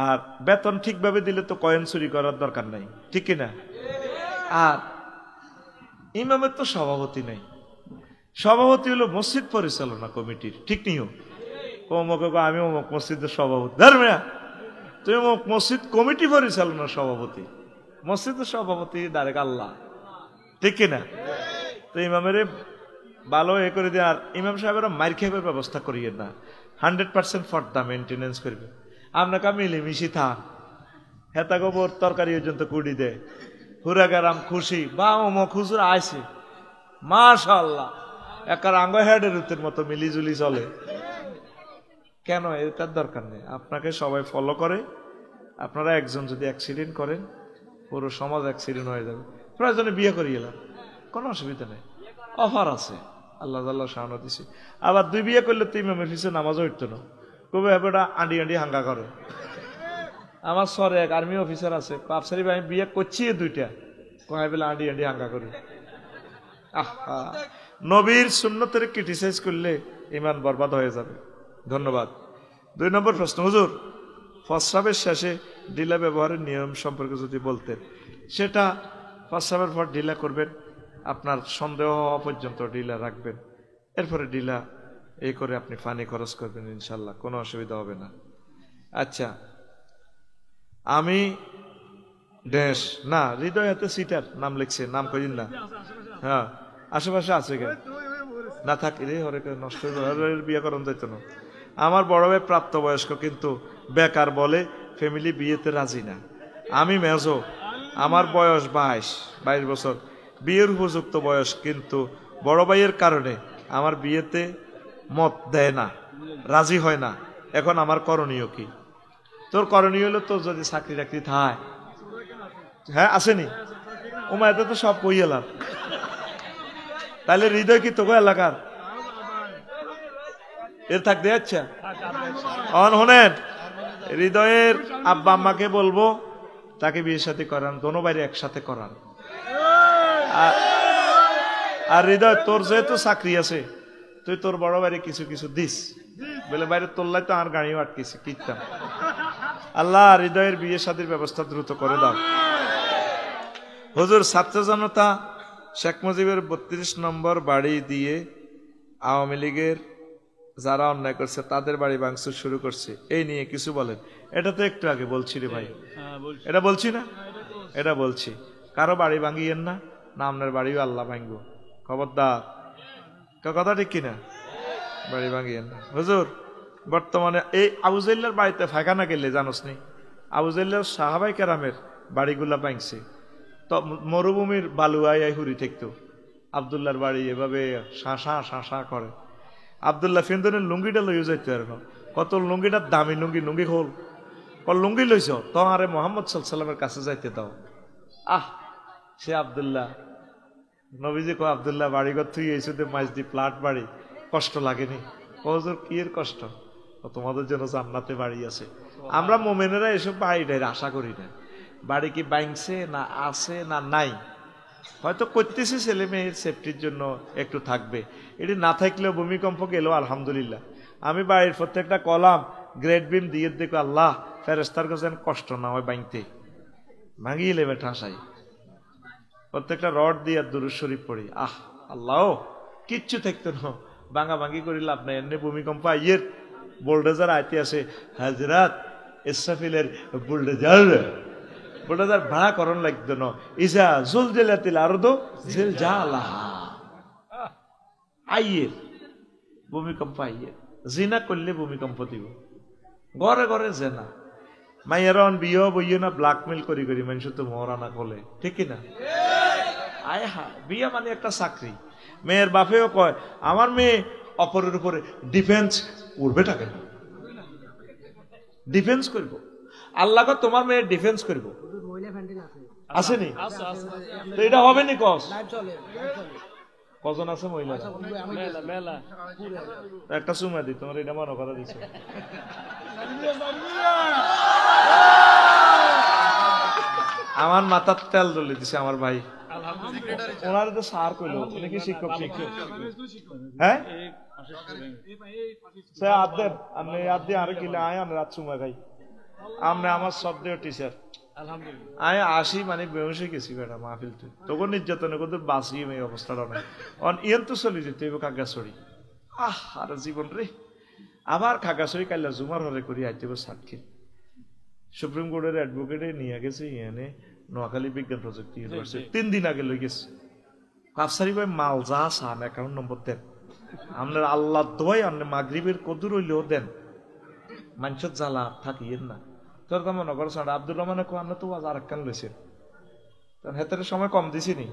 আর বেতন ঠিকভাবে দিলে তো কয়েন চুরি করার দরকার নাই, ঠিক কিনা? আর ইমামের তো সভাপতি নেই, সভাপতি হলো মসজিদ পরিচালনা কমিটির, ঠিক নিও। আমি অমুক মসজিদের সভাপতি, ধর্মিয়া তুমি অমুক মসজিদ কমিটি পরিচালনার সভাপতি। মসজিদের সভাপতি ডাইরেক্ট আল্লাহ, ঠিক কিনা? তো ইমামের ভালো এ করে দিয়ে, আর ইমাম সাহেবেরা মার খেয়ে ব্যবস্থা করিয়ে না, 100% ফর্দা মেনটেনেন্স করবে। আপনাকে মিলেমিশি থাক, হেতা গোবর তরকারি পর্যন্ত কুড়ি দেয়, হুরাগারাম খুশি বা অমুক হুজুর আইছে মাশাআল্লাহ, একার আঙ্গ হেডের উতের মতো মিলিজুলি চলে। কেন? এটার দরকার নেই। আপনাকে সবাই ফলো করে। আপনারা একজন যদি অ্যাক্সিডেন্ট করেন, পুরো সমাজ অ্যাক্সিডেন্ট হয়ে যাবে। প্রয়োজনে বিয়ে করিয়ে এলাম, কোনো অসুবিধা নেই, অফার আছে, আল্লাহ আল্লাহ শাহানো দিছে। আবার 2 বিয়ে করলে তো ইমামের পিছিয়ে নামাজও উঠতো না, কবে এবারটা আন্ডি আন্ডি হাঙ্গা করে। আমার সরে এক আর্মি অফিসার আছে, আফসারি ভাই বিয়ে করছি 2টা, কয় বেলা আন্ডি আন্ডি হাঙ্গা করি। আহা, নবীর সুন্নতের ক্রিটিসাইজ করলে ইমান বরবাদ হয়ে যাবে। ধন্যবাদ। 2 নম্বর প্রশ্ন, হুজুর প্রস্রাবের শেষে ঢিলা ব্যবহারের নিয়ম সম্পর্কে যদি বলতেন। সেটা প্রস্রাবের পর ঢিলা করবেন, আপনার সন্দেহ হওয়া পর্যন্ত ঢিলা রাখবেন, এরপরে ঢিলা এই করে আপনি পানি খরচ করবেন, ইনশাল্লাহ কোনো অসুবিধা হবে না। আচ্ছা, আমি ড্যাশ না, হৃদয় হাতে সিটার নাম লিখছে, নাম করিন না। হ্যাঁ, আশেপাশে আছে কেন না থাকলে নষ্ট বিয়ে করানো যেত না। আমার বড় ভাই প্রাপ্তবয়স্ক কিন্তু বেকার, বলে ফ্যামিলি বিয়েতে রাজি না। আমি মেজো, আমার বয়স 22 বছর, বিয়ের উপযুক্ত বয়স, কিন্তু বড় ভাইয়ের কারণে আমার বিয়েতে মত দেয় না, রাজি হয় না। এখন আমার করণীয় কি? তোর করণীয় হলো, তোর যদি চাকরি টাকরি থায়, হ্যাঁ আসেনি ওমায়তে তো সব কই এলাম, তাহলে হৃদয় কি তোকে এলাকার এর থাকতে যাচ্ছে। অন শোনেন, হৃদয়ের আব্বা আম্মাকে বলবো তাকে বিয়ের সাথে করান, দোনো বাইরে একসাথে করান। আর হৃদয়, তোর যেহেতু চাকরি আছে, তুই তোর বড় বাইরে কিছু কিছু দিস, বলে বাইরে তোল্লাই তো আর গাড়িও আটকেছে কীর্তাম। আল্লাহ হৃদয়ের বিয়ে শাদীর ব্যবস্থা দ্রুত করে দাও। হুজুর, ছাত্র জনতা শেখ মুজিবের 32 নম্বর বাড়ি দিয়ে আওয়ামী লীগের যারা অন্যায় করছে তাদের বাড়ি ভাঙচুর শুরু করছে, এই নিয়ে কিছু বলেন। এটা তো একটু আগে বলছি রে ভাই, এটা বলছি না, এটা বলছি। কারো বাড়ি ভাঙিয়েন না, না আপনার বাড়িও আল্লাহ ভাঙবো, খবরদার। কথা ঠিক কিনা? বাড়ি ভাঙিয়েন না। হুজুর বর্তমানে এই আবু জাহলের বাড়িতে ফাঁকানা গেলে জানোস নি, আবু জাহলের সাহাবায়ে কেরামের বাড়িগুলা ভাঙছে। তো মরুভূমির বালুয়ায় হুরি থাকতো, আবদুল্লাহর বাড়ি এভাবে শাঁসা শাঁসা করে। আবদুল্লাহ ফেন্দনের লুঙ্গিটা লইয়া যাইতে আর কত লুঙ্গিটার দামি লুঙ্গি, লুঙ্গি খোল লুঙ্গি লইছ তো আরে মোহাম্মদ সাল্লামের কাছে যাইতে দাও। সে আবদুল্লাহ, নবীজি কো আবদুল্লাহ বাড়িঘর তুই এইসে মাইজদি প্লাট বাড়ি, কষ্ট লাগেনি? হুজুর কি এর কষ্ট, তোমাদের জন্য জান্নাতে বাড়ি আছে। আমরা মোমেনেরা এসব বাড়িটাই আশা করি না। বাড়ি কি ভাঙছে না আছে না নাই, হয়তো করতেছে ছেলে মেয়ের সেফটির জন্য একটু থাকবে, এটি না থাকলেও ভূমিকম্প গেল আলহামদুলিল্লাহ। আমি বাড়ির প্রত্যেকটা কলাম গ্রেড বিম দিয়ে দেখো আল্লাহ ফেরেস্তার কাছে কষ্ট না হয় ভাঙতে, ভাঙিয়ে লেবে ঠাসাই। প্রত্যেকটা রড দিয়ে দুরূদ শরীফ পড়ি, আল্লাহ কিচ্ছু থাকতো না, ভাঙা ভাঙি করি লাভ নাই। এমনি ভূমিকম্প আইয়ের বোল্ডেজার আইতে আছে, হাজরাত ইসরাফিলের বোল্ডেজার ভাড়া করণ লাগতো না। ইসা জুলজিলাতিল আরদু জিলজালাহা, আইয়ের ভূমিকম্প আইয়ের। জিনা করলে ভূমিকম্প দিব, ঘরে ঘরে জেনা। মাইয়ারন বিয়ে বইয়ে না ব্ল্যাকমেল করি করি মানুষ তো মহারানা বলে, ঠিক কিনা? আয় হা, বিয়ে মানে একটা চাকরি। মেয়ের বাপেও কয় আমার মেয়ে অপরের উপরে ডিফেন্স করবে, টাকে না ডিফেন্স করবো। আল্লাহ তোমার মেয়ে ডিফেন্স করবো, আসেনি তো এটা হবে নি? কজন আছে মহিলা? একটা চুমা দি, তোমার এটা মনে করা দিচ্ছে। আমার মাথার তেল জ্বলে দিছে আমার ভাই, ওনার তো সার কইল উনি কি শিক্ষক? হ্যাঁ সে আদের আমি আদি আরে কিলে আয় আমরা রাত চুমা খাই, আমরা আমার শব্দ টিচার আমি আসি মানে বেউসে গেছি বেটা মাহফিল তুই তখন নির্যাতনে কত বাঁচি এই অবস্থাটা নাই। ইয়ন তো চলি যেতে খাগাছড়ি, আর জীবন রে। আবার খাগাছড়ি কাইলা জুমার হরে করি আইতে সাক্ষী সুপ্রিম কোর্টের অ্যাডভোকেটে নিয়ে গেছে ইয়ানে নোয়াখালী বিজ্ঞান প্রযুক্তি ইউনিভার্সিটি 3 দিন আগে লই গেছে। কাফসারি ভাই মাল যা চান অ্যাকাউন্ট নম্বর দেন, আপনার আল্লাহ দোয়াই আপনি মাগরিবের কদুর হইলেও দেন, মানুষের জ্বালা থাকিয়েন না। তোর তো মনে করছ আব্দুর রহমানে কো আপনি তো আজ আর একখান লইছেন, হেতের সময় কম দিছি নি।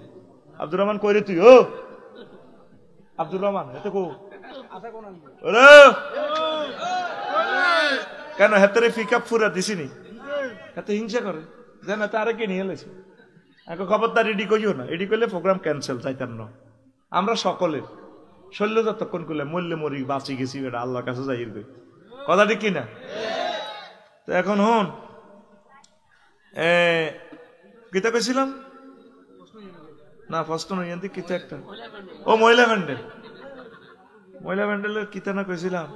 আব্দুর রহমান কইরে তুই ও আব্দুর রহমান হেতে কো কেন হেতের পিকআপ ফুরা দিছি নি, হেতে হিংসা করে যেন হেতে আরেকে নিয়ে লেছে। এখন খবরদার এডি কইও না, এডি করলে প্রোগ্রাম ক্যান্সেল চাইতাম না। আমরা সকলের শৈল্য যতক্ষণ করলে মরলে মরি বাঁচি গেছি এটা আল্লাহর কাছে যাইবে, কথা ঠিক কিনা? তো এখন হন কিতা কইছিলাম না প্রশ্ন নইয়ান্তি কিতা একটা ও মহিলা প্যান্ডেল, মহিলা প্যান্ডেলের কিতা না কইছিলাম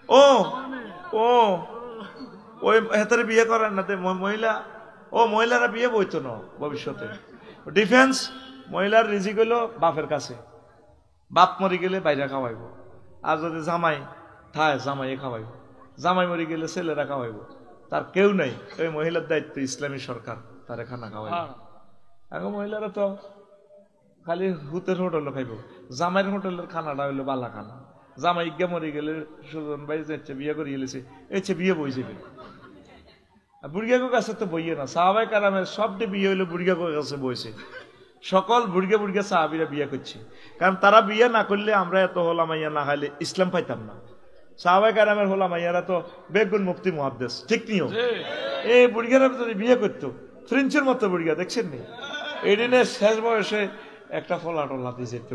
ও ও ওই হেতারে বিয়ে করেন না মহিলা, ও মহিলারা বিয়ে বইতো না ভবিষ্যতে। ডিফেন্স মহিলার রিজিক হইল বাপের কাছে, বাপ মরি গেলে বাইরে খাওয়াইব, আর যদি জামাই থায় জামাই খাওয়াইব, জামাই মরি গেলে ছেলেরা খাওয়াইব, তার কেউ নাই, ওই মহিলার দায়িত্ব ইসলামী সরকার তার খানা খাওয়াইব। এখন মহিলারা তো খালি হুতের হোটেল খাইব, জামাইয়ের হোটেলের খানাটা হইলো বালা খানা। জামাই ইজ্ঞা মরি গেলে সুজন ভাই যাচ্ছে বিয়ে করে গেলেছে এসে বিয়ে বই যাবে, বুড়িয়াগো কাছে তো বইয়ে না। সাহাবায়ে কেরামের সবটি বিয়ে হইলো বুড়িয়াগো কাছে বইছে, সকল বুড়িয়া বুড়িয়া সাহাবীরা বিয়ে করছে, কারণ তারা বিয়ে না করলে আমরা এত হলা মাইয়া না খাইলে ইসলাম পাইতাম না। সাহাবায়ে কেরামের হলা মাইয়ারা তো বেগুন মুফতি মুহাদ্দিস, ঠিক নিও এই বুড়িয়ারা যদি বিয়ে করতো ফ্রেঞ্চের মতো বুড়িয়া দেখছেন নি, এই দিনে শেষ বয়সে একটা ফলা টলা দিয়ে যেত,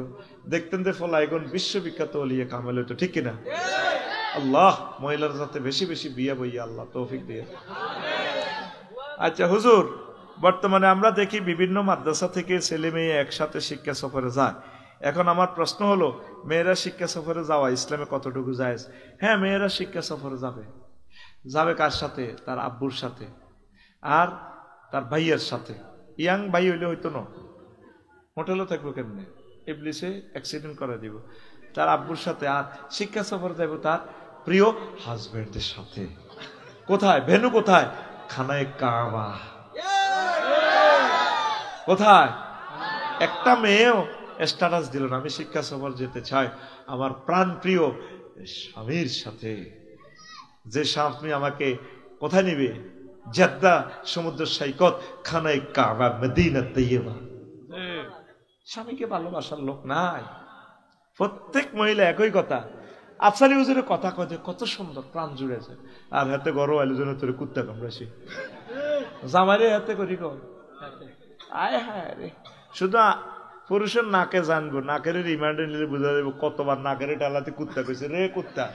দেখতেন যে ফলা এখন বিশ্ববিখ্যাত অলিয়ে কামেল হইতো, ঠিক কিনা? আল্লাহ মহিলার যাতে বেশি বেশি বিয়ে বইয়া আল্লাহ তৌফিক দিয়ে। আচ্ছা হুজুর, বর্তমানে আমরা দেখি বিভিন্ন মাদ্রাসা থেকে ছেলে মেয়ে একসাথে শিক্ষা সফরে যায়। এখন আমার প্রশ্ন হলো মেয়েরা শিক্ষা সফরে যাওয়া ইসলামে কতটুকু জায়েজ? হ্যাঁ মেয়েরা শিক্ষা সফরে যাবে, যাবে কার সাথে? তার আব্বুর সাথে আর তার ভাইয়ের সাথে। ইয়াং ভাই হইলে হইতো না, হোটেলে থাকবো কেমনে, ইবলিসে অ্যাক্সিডেন্ট করে দিব। তার আব্বুর সাথে, আর শিক্ষা সফর যাইব তার প্রিয় হাজবেন্ডের সাথে। কোথায় ভেনু? কোথায়? খানায় কাবা। কোথায়? একটা মেয়েও স্ট্যাটাস দিল না আমি শিক্ষা সফর যেতে চাই আমার প্রাণ প্রিয় স্বামীর সাথে। যে স্বামী আমাকে কোথায় নিবে? জেদ্দা সমুদ্র সৈকত, খানায় কাবা, মদিনা তৈয়বা। স্বামীকে ভালোবাসার লোক নাই। প্রত্যেক মহিলা একই কথা। আফসারি হুজুরের কথা কয় কত সুন্দর, প্রাণ জুড়েছে। আর হাতে গরম আলু জন্য তোর কুত্তা কামড়াছি, জামাইরে হাতে করি কয় আয় হায় রে। শুধু পুরুষের নাকে জানবো, নাকের রিমান্ডে নিলে বোঝা যাবে কতবার নাকের টালাতে কুত্তা কইছে রে কুত্তা।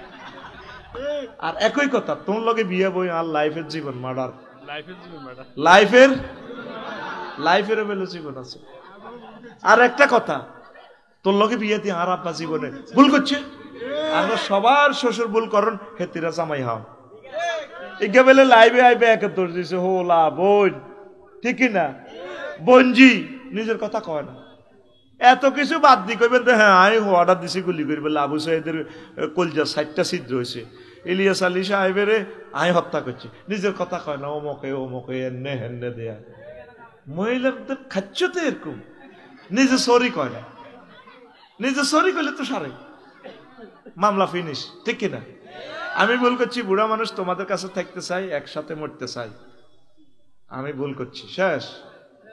আর একই কথা, তোর লগে বিয়ে বই আর লাইফের জীবন মার্ডার, লাইফেরও বেলে জীবন আছে। আর একটা কথা, তোর লগে বিয়ে দিয়ে আর আব্বা জীবনে ভুল করছে। আমরা সবার শ্বশুর ভুল করন, হেতিরা জামাই হাও একে বেলে লাইভে আইবে একে তোর দিছে হোলা বোন, ঠিক না? বঞ্জি নিজের কথা কয় না। এত কিছু বাদ দি কইবেন হ্যাঁ আমি অর্ডার দিছি গুলি করবে। আবু সাইদের কলজা 60টা ছিদ্র হয়েছে, ইলিয়াস আলী সাহেবের আমি হত্যা করছি, নিজের কথা কয় না। ওমকে ওমকে এনে হেনে দেয়া মহিলাদের খাচ্ছ তো এরকম, নিজে সরি কয় না। নিজে সরি করলে তো সারে মামলা ফিনিশ, ঠিক কিনা? আমি ভুল করছি, বুড়া মানুষ তোমাদের কাছে থাকতে চাই, একসাথে মরতে চাই, আমি ভুল করছি, শেষ।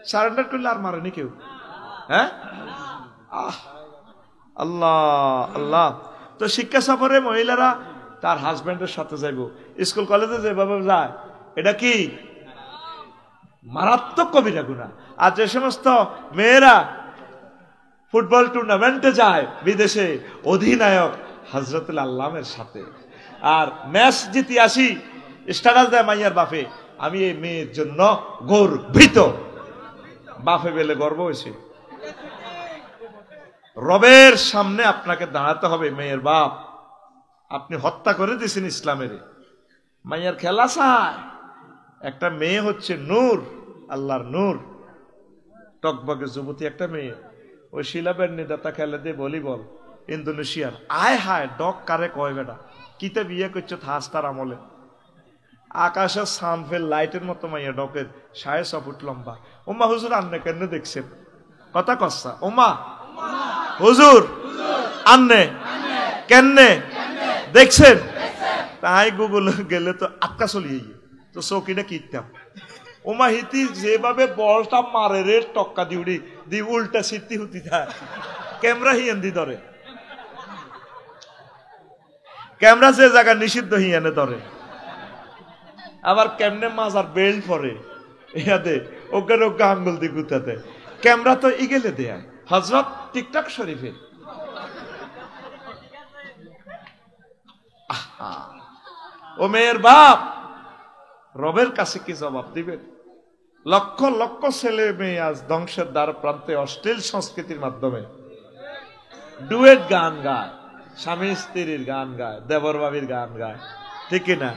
সারেন্ডার করলে আর মারেনি কেউ। হ্যাঁ আল্লাহ আল্লাহ। তো শিক্ষা সফরে মহিলারা তার হাজবেন্ডের সাথে যাইব, স্কুল কলেজে যেভাবে যায় এটা কি মারাত্মক কবিরা গুনাহ। আর যে সমস্ত মেয়েরা ফুটবল টুর্নামেন্টে যায় বিদেশে, অধিনায়ক হযরতুল আল্লামের সাথে, আর ম্যাচ জিতে আসি, স্ট্যাটাস দেয় মাইয়ার বাপে আমি এই মেয়ের জন্য গর্বিত। বাপে বেলে গর্ব হয়েছে। রবের সামনে আপনাকে দাঁড়াতে হবে, মেয়ের বাপ আপনি হত্যা করে দিয়েছেন ইসলামের। মাইয়ার খেলা চায়। একটা মেয়ে হচ্ছে নূর, আল্লাহর নূর, টকবকে যুবতী একটা মেয়ে। ওই শিলাবের নিদাতা খেলে দিয়ে ভলিবল ইন্দোনেশিয়ার। আয় হায় ডক কারে কয় বেটা, কিতে বিয়ে করছো থাস্তার আমলে। আকাশের সানফেল লাইটের মতো মাইয়া, ডকের 6.5 ফুট লম্বা। ওমা হুজুর আন্নে কেন দেখছেন? কথা কচ্ছা ওমা হুজুর আন্নে কেনে দেখছেন? তাই গুগল গেলে তো আটকা চলিয়ে তো চৌকিটা কিনতাম। ওমা হিতি যেভাবে বলটা মারে রে টক্কা দিউড়ি দি উল্টা সিদ্ধি হুতি থাকে, ক্যামেরা হিয়ান্দি ধরে, ক্যামেরা যে জায়গা নিষিদ্ধ হিয়ানে ধরে। আবার কেমনে মাজার বেল্ট পরে ইয়াতে ওখানে ওকে আঙ্গুল দিয়ে গুতাতে। ক্যামেরা তো ইগেলে দেয় হজরত টিকটক শরীফে। ও মেয়ের বাপ, রবের কাছে কি জবাব দিবেন? লক্ষ লক্ষ ছেলে মেয়ে আজ ধ্বংসের দ্বার প্রান্তে অশ্লীল সংস্কৃতির মাধ্যমে ডুয়েট গান গায়, স্বামী স্ত্রীর গান গায়, দেবর বাবির গান গায়, ঠিক না?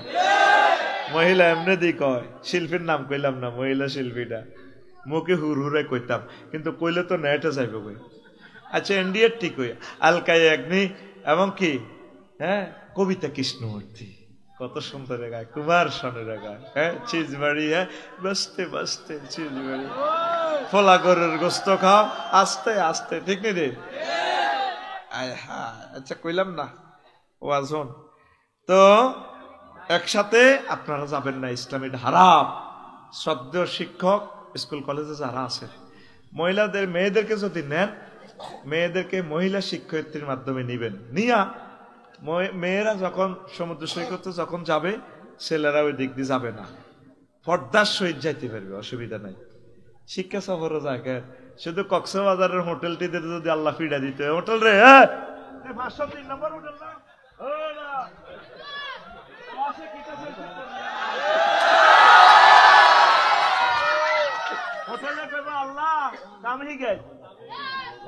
মহিলা এমনি দি কয়, শিল্পীর নাম কইলাম না, মহিলা শিল্পীটা মুখে হুর হুরে কইতাম, কিন্তু কইলে তো নেটে যাইব কই। আচ্ছা এনডিএর ঠিক হই আলকাই অগ্নি এবং কি হ্যাঁ কবিতা কৃষ্ণমূর্তি কত সুন্দর গায়, কুমার সনেরা গায়, হ্যাঁ চিজবাড়ি, হ্যাঁ বসতে বসতে চিজবাড়ি, ফোলা গরের গোস্ত খাও আস্তে আস্তে, ঠিক নেই রে? আচ্ছা কইলাম না ও আজন তো একসাথে আপনারা যাবেন না, ইসলামী হারাম। শ্রদ্ধেয় শিক্ষক স্কুল কলেজে যারা আছে, মহিলাদের মেয়েদেরকে যদি নেন, মেয়েদেরকে মহিলা শিক্ষয়িত্রীর মাধ্যমে নিবেন। নিয়া মেয়েরা যখন সমুদ্র সৈকতে যখন যাবে, ছেলেরা ওই দিক দিয়ে যাবে না, পর্দার সহিত যাইতে পারবে, অসুবিধা নাই। শিক্ষা সফরও যায়, শুধু কক্সবাজারের হোটেলটিতে যদি আল্লাহ ফিডা দিতে, হোটেল রে 503 নম্বর হোটেল না,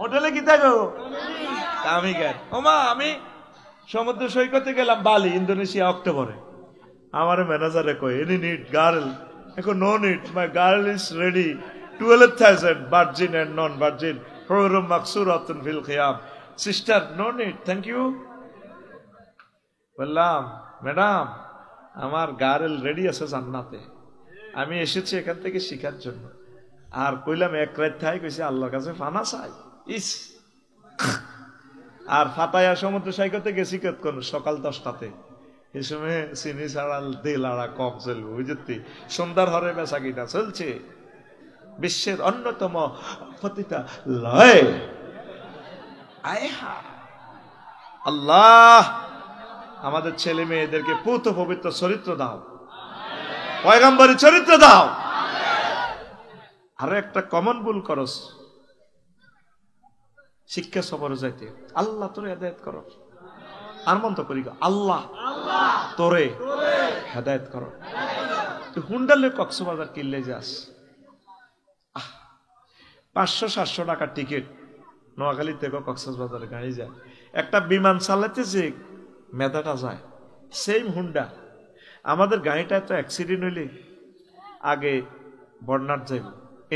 হোটেলে কি থাকো আমি গেল। ওমা আমি সমুদ্র সৈকতে গেলাম বালি, ইন্দোনেশিয়া, অক্টোবরে। আমার ম্যানেজারে কয় এনি নিড গার্ল, এখন no need, my girl is ready, 12,000 virgin and non virgin, হুরুম মাকসুরাতুন ফিল খিয়াম, sister no need, thank you. বললাম ম্যাডাম আমার গার্ল রেডি আছে জান্নাতে, আমি এসেছি এখান থেকে শিখার জন্য। আর কইলাম এক রাত থাই, কইছে আল্লাহর কাছে ফানা চাই। ইস, আর ফাতায়া সমুদ্র সৈকতে গেছি কতক্ষণ, সকাল 10টাতে। এই সময় চিনি ছাড়া দেলাড়া কম চলবে, বুঝতি? সন্ধ্যার হরে বেচা কিনা চলছে। বিশ্বের অন্যতম পতিতা লয়। আল্লাহ আমাদের ছেলে মেয়েদেরকে পুত পবিত্র চরিত্র দাও, পয়গম্বরী চরিত্র দাও। আরো একটা কমন ভুল করস, শিক্ষা সফরে যাইতে আল্লাহ তোরে হেদায়েত করো। আর মন তো করি আল্লাহ তোরে হেদায়েত করো। তুই হুন্ডালে কক্সবাজার কিনলে যাস, 500-700 টাকা টিকিট, নোয়াখালী থেকে কক্সবাজারে গাড়ি যায়। একটা বিমান চালাতে যে মেধাটা যায়, সেম হুন্ডা। আমাদের গাড়িটা তো অ্যাক্সিডেন্ট হইলে আগে বর্নার যাইব,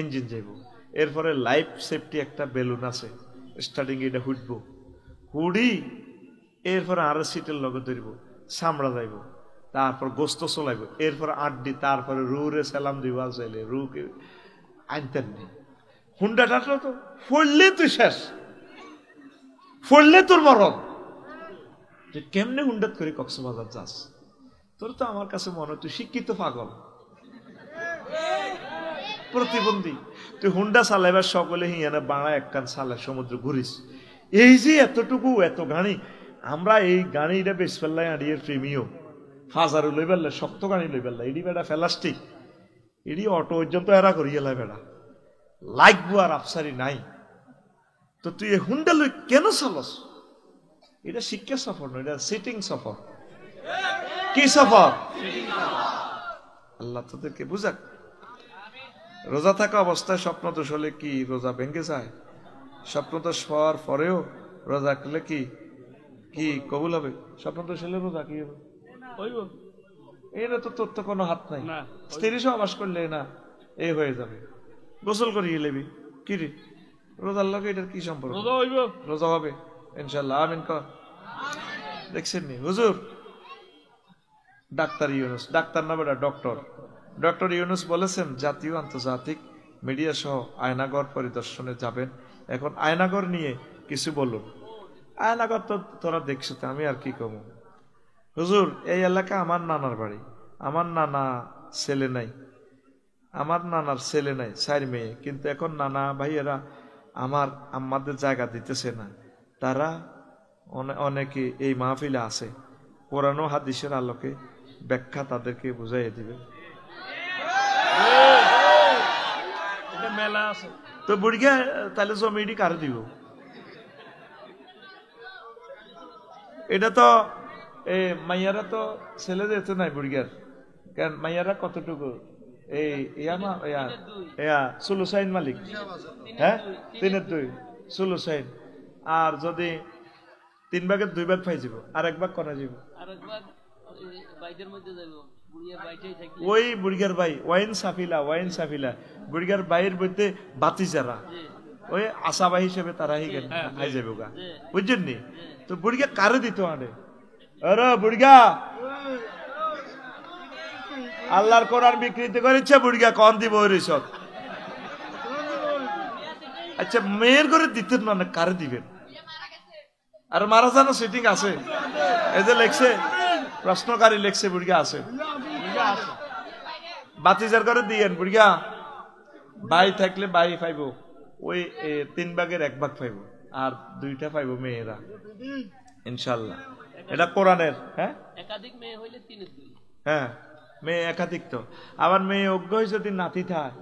ইঞ্জিন যাইব, এরপরে লাইফ সেফটি একটা বেলুন আছে, স্টার্টিং এটা হুডবো, হুডি এরপরে আরো সিটের লগে ধরব, চামড়া যাইব, তারপর গোস্ত চলাইব, এরপরে আড্ডি, তারপরে রুরে সালাম দিব, চাইলে রুকে আনতেন নেই। হুন্ডাটা তো ফড়লে তুই শেষ, ফড়লে তোর মরণ। যে কেমনে হুন্ডাত করে কক্সবাজার যাস, তোর তো আমার কাছে মনে হয় তুই শিক্ষিত পাগল, প্রতিবন্ধী। তুই হুন্ডা চালাইবার সকলে হিয়ানা বাড়া একখান চালা সমুদ্র ঘুরিস। এই যে এতটুকু এত গাড়ি, আমরা এই গাড়িটা বেশ ফেললাই আড়িয়ে প্রেমীয় হাজারও লই পেললে, শক্ত গাড়ি লই পেললা, এডি বেড়া ফেলাস্টিক, এডি অটো পর্যন্ত এরা করিয়েলাই বেড়া লাগবো, আর আফসারি নাই। তো তুই এই হুন্ডা লই কেন চালস? এটা শিক্ষা সফর নয়, এটা সিটিং সফর। কি সফর? আল্লাহ তোদেরকে বুঝাক। রোজা থাকা অবস্থায় স্বপ্ন দোষ হলে কি রোজা ভেঙে যায়? স্বপ্ন দোষ হওয়ার পরেও রোজা করলে কি কি কবুল হবে? স্বপ্ন দোষ হলে রোজা কি হবে? এটা তো তোর তো কোনো হাত নাই। স্ত্রী সহবাস করলে না এই হয়ে যাবে, গোসল করিয়ে লেবি কি রে, রোজার লগে এটার কি সম্পর্ক? রোজা হবে ইনশাল্লাহ, আমিন কর। দেখছেন নি হুজুর, ডাক্তার ইউনুস, ডাক্তার না বেটা ডক্টর, ডক্টর ইউনুস বলেছেন জাতীয় আন্তর্জাতিক মিডিয়া সহ আয়নাগর পরিদর্শনে যাবেন। এখন আয়নাগর নিয়ে কিছু বলুন। আয়নাগর তো তোরা দেখছো, তো আমি আর কি কম। হুজুর এই এলাকা আমার নানার বাড়ি, আমার নানা ছেলে নাই, আমার নানার ছেলে নাই, 4 মেয়ে, কিন্তু এখন নানা ভাইয়েরা আমার আমাদের জায়গা দিতেছে না। তারা অনেকে এই মাহফিলে আছে, কোরআন ও হাদিসের আলোকে ব্যাখ্যা তাদেরকে বুঝাইয়ে দিবে। তো বুড়িয়া তাহলে জমিটি কারে দিব? এটা তো মাইয়ারা তো ছেলে যেতে নাই বুড়িয়ার, কারণ মাইয়ারা কতটুকু এই সুলুসাইন মালিক, হ্যাঁ 3/2 সুলুসাইন। আর যদি 3 ভাগের 2 ভাগ পাই যাব, আর 1 ভাগ করা যাব, ওই বুড়িয়ার ভাই ওয়াইন সাফিলা বুড়িয়ার ভাইয়ের মধ্যে বাতি যারা ওই আসাবা হিসেবে তারা হাই যাবে গা, বুঝছেন নি? তো বুড়িয়া কারে দিত আনে? আরে বুড়িয়া আল্লাহর কোরআন বিকৃতি করেছে, বুড়িয়া কন দিব ওই রিসত। আচ্ছা মেয়ের করে দিতেন না, কারে দিবেন? আর মারা জানো সিটিং আছে, এই যে লেখছে প্রশ্নকারী লেখছে বুড়িয়া আছে, বাতিজার করে দিয়েন। বুড়িয়া ভাই থাকলে ভাই পাইব, ওই 3 ভাগের 1 ভাগ পাইব, আর 2টা পাইব মেয়েরা ইনশাল্লাহ। এটা কোরআনের। হ্যাঁ একাধিক মেয়ে হইলে 3/2, হ্যাঁ মেয়ে একাধিক। তো আবার মেয়ে অজ্ঞ হয়ে যদি নাতি থাকে,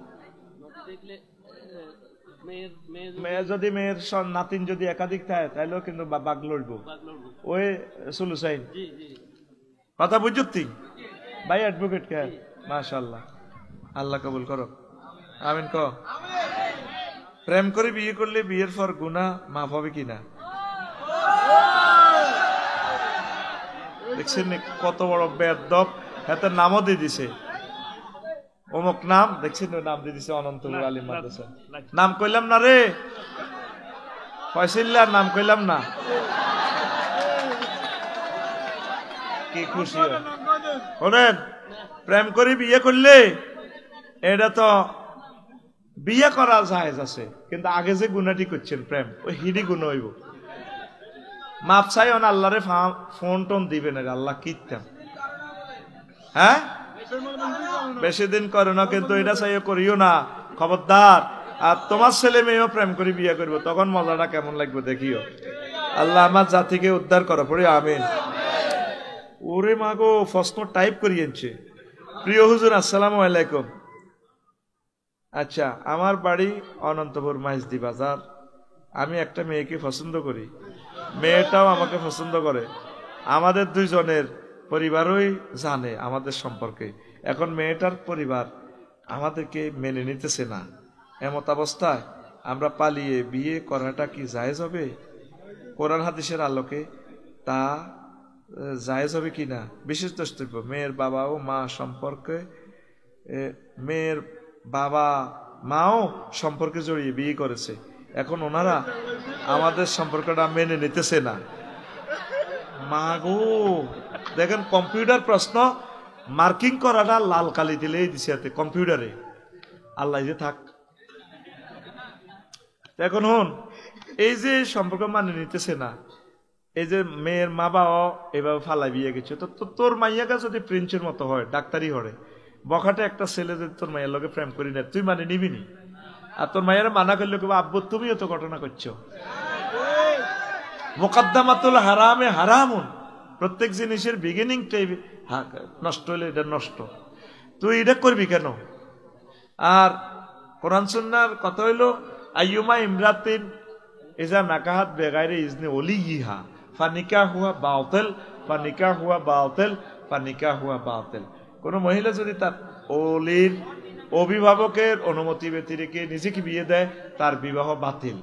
মেয়ে যদি মেয়ের নাতিন যদি একাধিক থাকে, তাহলেও কিন্তু বাঘ লড়ব, ওই সুলুসাইন। কথা বুঝতি ভাই? অ্যাডভোকেট কে? মাশাআল্লাহ, আল্লাহ কবুল করো, আমিন ক। প্রেম করে বিয়ে করলে বিয়ের পর গুনাহ মাফ হবে কিনা? দেখছেন কত বড় বেয়াদব, হাতে নামও দিয়ে দিছে অমুক নাম, দেখছেন নাম দিয়ে দিছে অনন্তপুর আলিম মাদ্রাসা। নাম কইলাম না রে, ফয়সিল্লার নাম কইলাম না, কি খুশি শোনেন, প্রেম করে বিয়ে করলে এটা তো বিয়ে করা জায়েজ আছে, কিন্তু আগে যে গুণাটি করছেন প্রেম, ওই হিডি গুণ হইব। মাপ চাই অন আল্লাহরে ফোন টোন দিবেন, আল্লাহ কিতাম হ্যাঁ বেশি দিন করে না, কিন্তু এটা চাইও করিও না, খবরদার। আর তোমার ছেলে মেয়েও প্রেম করে বিয়ে করবো, তখন মজাটা কেমন লাগবে দেখিও। আল্লাহ আমার জাতিকে উদ্ধার করো, পড়ি আমিন। ওরে মাগো, প্রশ্ন টাইপ করিয়েছে। প্রিয় হুজুর, আসসালামু আলাইকুম। আচ্ছা, আমার বাড়ি অনন্তপুর মাইজদি বাজার। আমি একটা মেয়েকে পছন্দ করি, মেয়েটাও আমাকে পছন্দ করে। আমাদের দুইজনের পরিবারই জানে আমাদের সম্পর্কে। এখন মেয়েটার পরিবার আমাদেরকে মেনে নিতেছে না। এমত অবস্থায় আমরা পালিয়ে বিয়ে করাটা কি জায়েজ হবে? কোরআন হাদিসের আলোকে তা জায়েজ হবে কিনা? বিশেষ দ্রষ্টব্য, মেয়ের বাবা ও মা সম্পর্কে, মেয়ের বাবা মাও সম্পর্কে জড়িয়ে বিয়ে করেছে। এখন ওনারা আমাদের সম্পর্কটা মেনে নিতেছে না। মাগো, দেখেন কম্পিউটার প্রশ্ন মার্কিং করাটা লাল কালি দিলেই দিছে কম্পিউটারে। আল্লাহ যে থাক। এখন হন, এই যে সম্পর্ক মানে নিতেছে না, এই যে মেয়ের মা বাবা এভাবে ফালাই বিয়ে গেছে, তো তোর মাইয়াকে যদি প্রিন্সের মতো হয়, ডাক্তারি হরে, বখাটে একটা ছেলে যদি তোর মায়ের লোকে প্রেম করি না, তুই মানে নিবি নি? আর তোর মায়ের মানা করলে কেবল আব্বু তুমিও তো ঘটনা করছো। মুকদ্দমাতুল হারামে হারামুন, প্রত্যেক জিনিসের বিগিনিংটাই নষ্ট হলে এটা নষ্ট, তুই এটা করবি কেন? আর কোরআন সুন্নাহর কথা হইল, আইয়ুমা ইমরাতিন ইজা নাকাহাত বেগাইরে ইজনে ওলিয়িহা ফানিকা হুয়া বাতিল, ফানিকা হুয়া বাতিল, ফানিকা হুয়া বাতিল। কোন মহিলা যদি তার ওলির অভিভাবকের অনুমতি ব্যতি রেখে নিজেকে বিয়ে দেয়, তার বিবাহ বাতিল।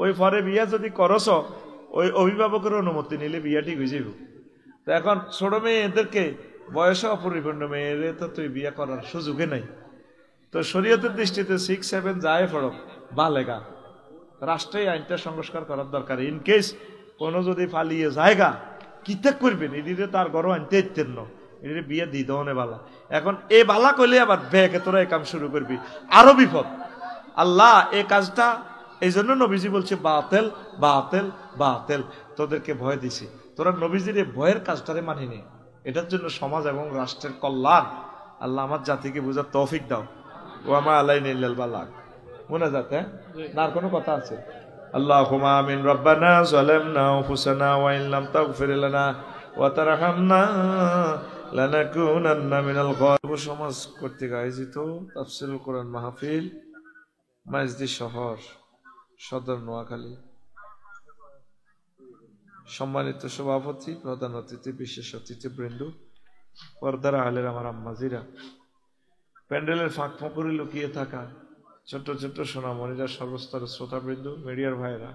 ওই পরে বিয়ে যদি করছ, ওই অভিভাবকের অনুমতি নিলে বিয়া ঠিক হয়ে যাবে। তো এখন ছোট মেয়েদেরকে, বয়সে অপরিপূর্ণ মেয়েদের তো তুই বিয়ে করার সুযোগে নাই। তো শরীয়তের দৃষ্টিতে 6-7 যায় ফরক বালেগা, রাষ্ট্রেই আইনটা সংস্কার করার দরকার। ইন কেস কোনো যদি ফালিয়ে জায়গা কিতা করবেন, এদিকে তার গর্ব আনতে ইতেন না, এদিকে বিয়ে দিই দহনে বালা। এখন এ বালা কইলে আবার ব্যাকে তোরা এই কাম শুরু করবি, আরো বিপদ। আল্লাহ এই কাজটা এই জন্য নবীজি বলছে বাতেল বাতেল বাতেল, তোদেরকে ভয় দিছি, তোরা নবীজির এই ভয়ের কাজটারে মানিনি। এটার জন্য সমাজ এবং রাষ্ট্রের কল্যাণ। আল্লাহ আমার জাতিকে বুঝার তৌফিক দাও। ও আমার আলাইনা ইল্লাল বালাগ। মনে যাতে না আর কোনো কথা আছে? আল্লাহুম্মা আমিন। রব্বানা যালামনা আনফুসানা ওয়া ইন লাম তাগফির লানা ওয়া তারহামনা লানাকুনান্না মিনাল যালিমিন। সমাজ কর্তৃক আয়োজিত তাফসীরুল কোরআন মাহফিল, মাইজদি শহর, সদর নোয়াখালী। সম্মানিত সভাপতি, প্রধান অতিথি, বিশেষ অতিথিবৃন্দ, পর্দার আলের আমার আম্মাজিরা, প্যান্ডেলের ফাঁক ফোকরে লুকিয়ে থাকা ছোট্ট ছোট্ট সোনামণিরা, সর্বস্তরের শ্রোতাবৃন্দ, মিডিয়ার ভাইরা,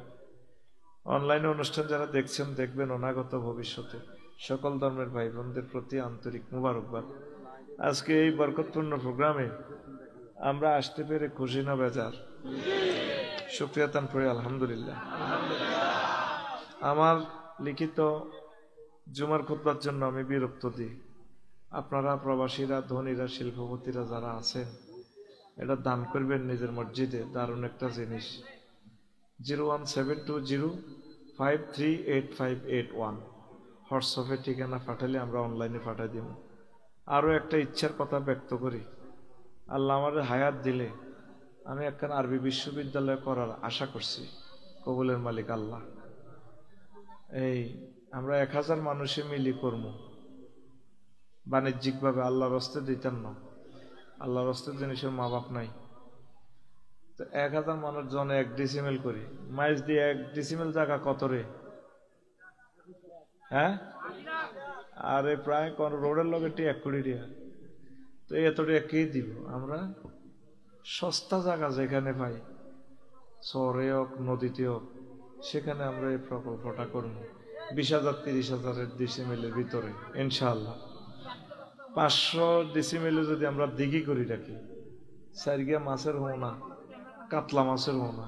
অনলাইনে অনুষ্ঠান যারা দেখছেন দেখবেন অনাগত ভবিষ্যতে, সকল ধর্মের ভাই বোনদের প্রতি আন্তরিক মুবারকবাদ। আজকে এই বরকতপূর্ণ প্রোগ্রামে আমরা আসতে পেরে খুশি না বেজার? শুকরিয়া তান পড়ি আলহামদুলিল্লাহ। আমার লিখিত জুমার খুতবার জন্য আমি বিরক্ত দিই। আপনারা প্রবাসীরা, ধনীরা, শিল্পপতিরা যারা আছেন, এটা দান করবেন নিজের মসজিদে। দারুণ একটা জিনিস। 01720538581 হোয়াটসঅ্যাপে ঠিকানা পাঠালে আমরা অনলাইনে পাঠাই দিব। আরও একটা ইচ্ছার কথা ব্যক্ত করি। আল্লাহ আমাদের হায়াত দিলে আমি একখান আরবি বিশ্ববিদ্যালয় করার আশা করছি। কবুলের মালিক আল্লাহ। এই আমরা 1000 মানুষে মিলি করব, বাণিজ্যিকভাবে। আল্লাহর রাস্তায় দিতেন না, আল্লাহর রাস্তায় জিনিসের মা বাপ নাই। তো 1000 মানুষ জনে 1 ডিসিমেল করি, মাইজ দিয়ে 1 ডিসিমেল জায়গা কত রে? হ্যাঁ, আরে প্রায় কোন রোডের লগে 1 কোটি টাকা। তো এতটা কে দিব আমরা? সস্তা জায়গা যেখানে পাই, শহরে হোক নদীতে হোক, সেখানে আমরা এই প্রকল্পটা করব। 20,000 30,000 ডিসিমেলের ভিতরে ইনশাআল্লাহ। 500 ডিসিমেলে যদি আমরা দিঘি করি রাখি, সাইরগিয়া মাছের হোনা, কাতলা মাছের হোনা,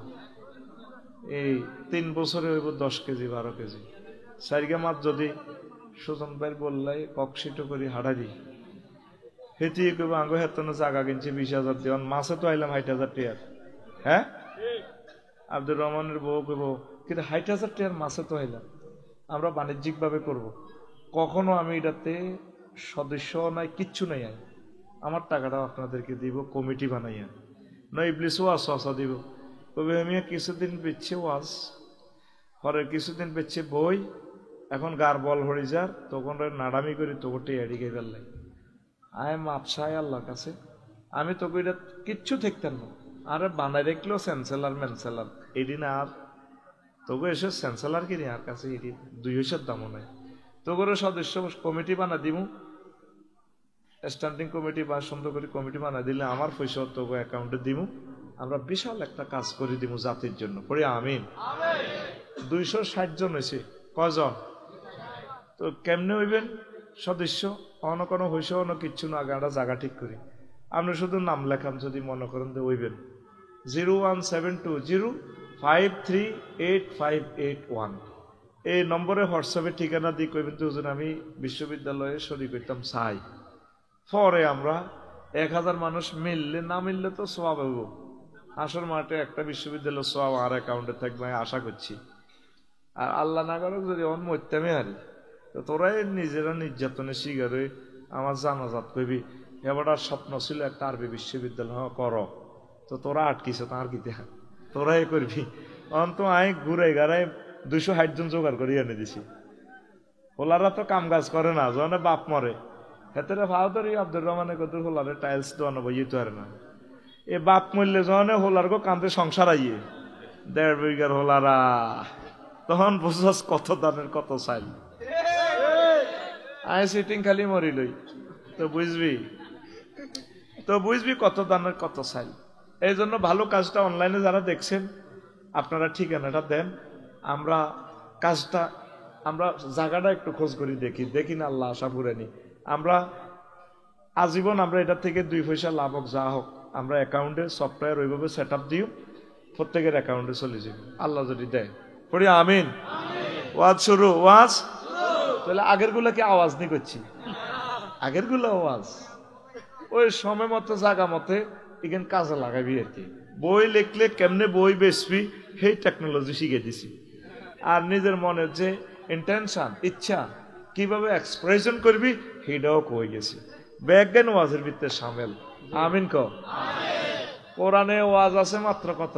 এই 3 বছরে হইব 10 কেজি 12 কেজি। সাইগা মাছ যদি সুজন ভাই বললাই ককশিটো করি হাড়ারি হেতি কইব আঙ্গ হেতনে জায়গা কিনছি 20,000 দিওন মাছে তো আইলাম 60,000 টাকা। হ্যাঁ আব্দুর রহমানের বউ কইব কিন্তু 60,000 টাকার মাছে তো আইলাম। আমরা বাণিজ্যিক ভাবে করব। কখনো আমি এটাতে সদস্য নাই কিচ্ছু নাই। আমার টাকাটা আপনাদেরকে দিব কমিটি বানাইয়া না ইবলিস ওয়াজ আসা দিব। তবে আমি কিছুদিন বেচছে ওয়াজ পরে কিছুদিন বেচছে বই এখন গার বল হয়ে যার তখন নাড়ামি করি তোকে এড়িয়ে ফেললাই আয় মাপসায় আল্লাহর কাছে আমি তোকে এটা কিচ্ছু থাকতাম না। আরে বানাই রাখলো চ্যান্সেলার ম্যানসেলার এদিন আর তোকে এসে চ্যান্সেলার কিনি আর কাছে এটি 200 দামও নাই। তোকে সদস্য কমিটি বানা দিব স্ট্যান্ডিং কমিটি বা সুন্দর করে কমিটি বানা দিলে আমার পয়সা তোকে অ্যাকাউন্টে দিব। আমরা বিশাল একটা কাজ করে দিব জাতির জন্য পড়ি আমিন। 260 জন হয়েছে কজন তো কেমনে হইবেন সদস্য অন্য কোনো হইছে অন্য কিচ্ছু না আগে আমরা জায়গা ঠিক করি। আমরা শুধু নাম লেখাম যদি মনে করেন যে হইবেন 01720538581 এই নম্বরে হোয়াটসঅ্যাপে ঠিকানা দিয়ে কইবেন তো আমি বিশ্ববিদ্যালয়ে শরীর করতাম চাই। পরে আমরা 1000 মানুষ মিললে না মিললে তো সওয়াব হইব। আসর মাঠে একটা বিশ্ববিদ্যালয় সওয়াব আর অ্যাকাউন্টে থাকবে আশা করছি। আর আল্লাহ না করুক যদি অন মরতামে হারি তো তোরাই নিজেরা নির্যাতনে শিকার হয়ে আমার জানাজাত কইবি এবার স্বপ্ন ছিল একটা আরবি বিশ্ববিদ্যালয় কর তো তোরা আটকিস তার কিতে তোরাই করবি অন্ত আই ঘুরে গাড়াই 260 জন জোগাড় করে এনে দিছি। হোলারা তো কাম কাজ করে না যখন বাপ মরে হেতেরে ফাউদারি আব্দুর রহমানের কত হোলারে টাইলস দোয়ানো বইয়ে তো আর না এ বাপ মরলে যখন হোলার গো কান্দে সংসার আইয়ে 1.5 বিঘার হোলারা তখন বুঝাস কত দানের কত চাইল আয় সিটিং খালি মরিলই তো বুঝবি কত দানের কত চাইল। এই জন্য ভালো কাজটা অনলাইনে যারা দেখছেন আপনারা ঠিকানাটা দেন আমরা কাজটা আমরা জায়গাটা একটু খোঁজ করি দেখি না আল্লাহ আশা পুরানি আমরা আজীবন আমরা এটার থেকে 2 পয়সা লাভ হোক যা হোক আমরা অ্যাকাউন্টে সফটওয়্যার ওইভাবে সেট আপ দিও প্রত্যেকের অ্যাকাউন্টে চলে যাবে আল্লাহ যদি দেয় পড়ি আমিন। ওয়াজ শুরু ওয়াজ তাহলে আগের গুলা কি আওয়াজ নি করছি আগের গুলো আওয়াজ ওই সময় মতো জায়গা মতে এখানে কাজে লাগাবি আর কি। বই লিখলে কেমনে বই বেচবি সেই টেকনোলজি শিখে দিছি। আর নিজের মনের যে ইন্টেনশন ইচ্ছা কিভাবে এক্সপ্রেশন করবি সেটাও কই গেছি ব্যাজ্ঞান ওয়াজের ভিতরে সামিল আমিন ক। কোরআনে ওয়াজ আছে মাত্র কত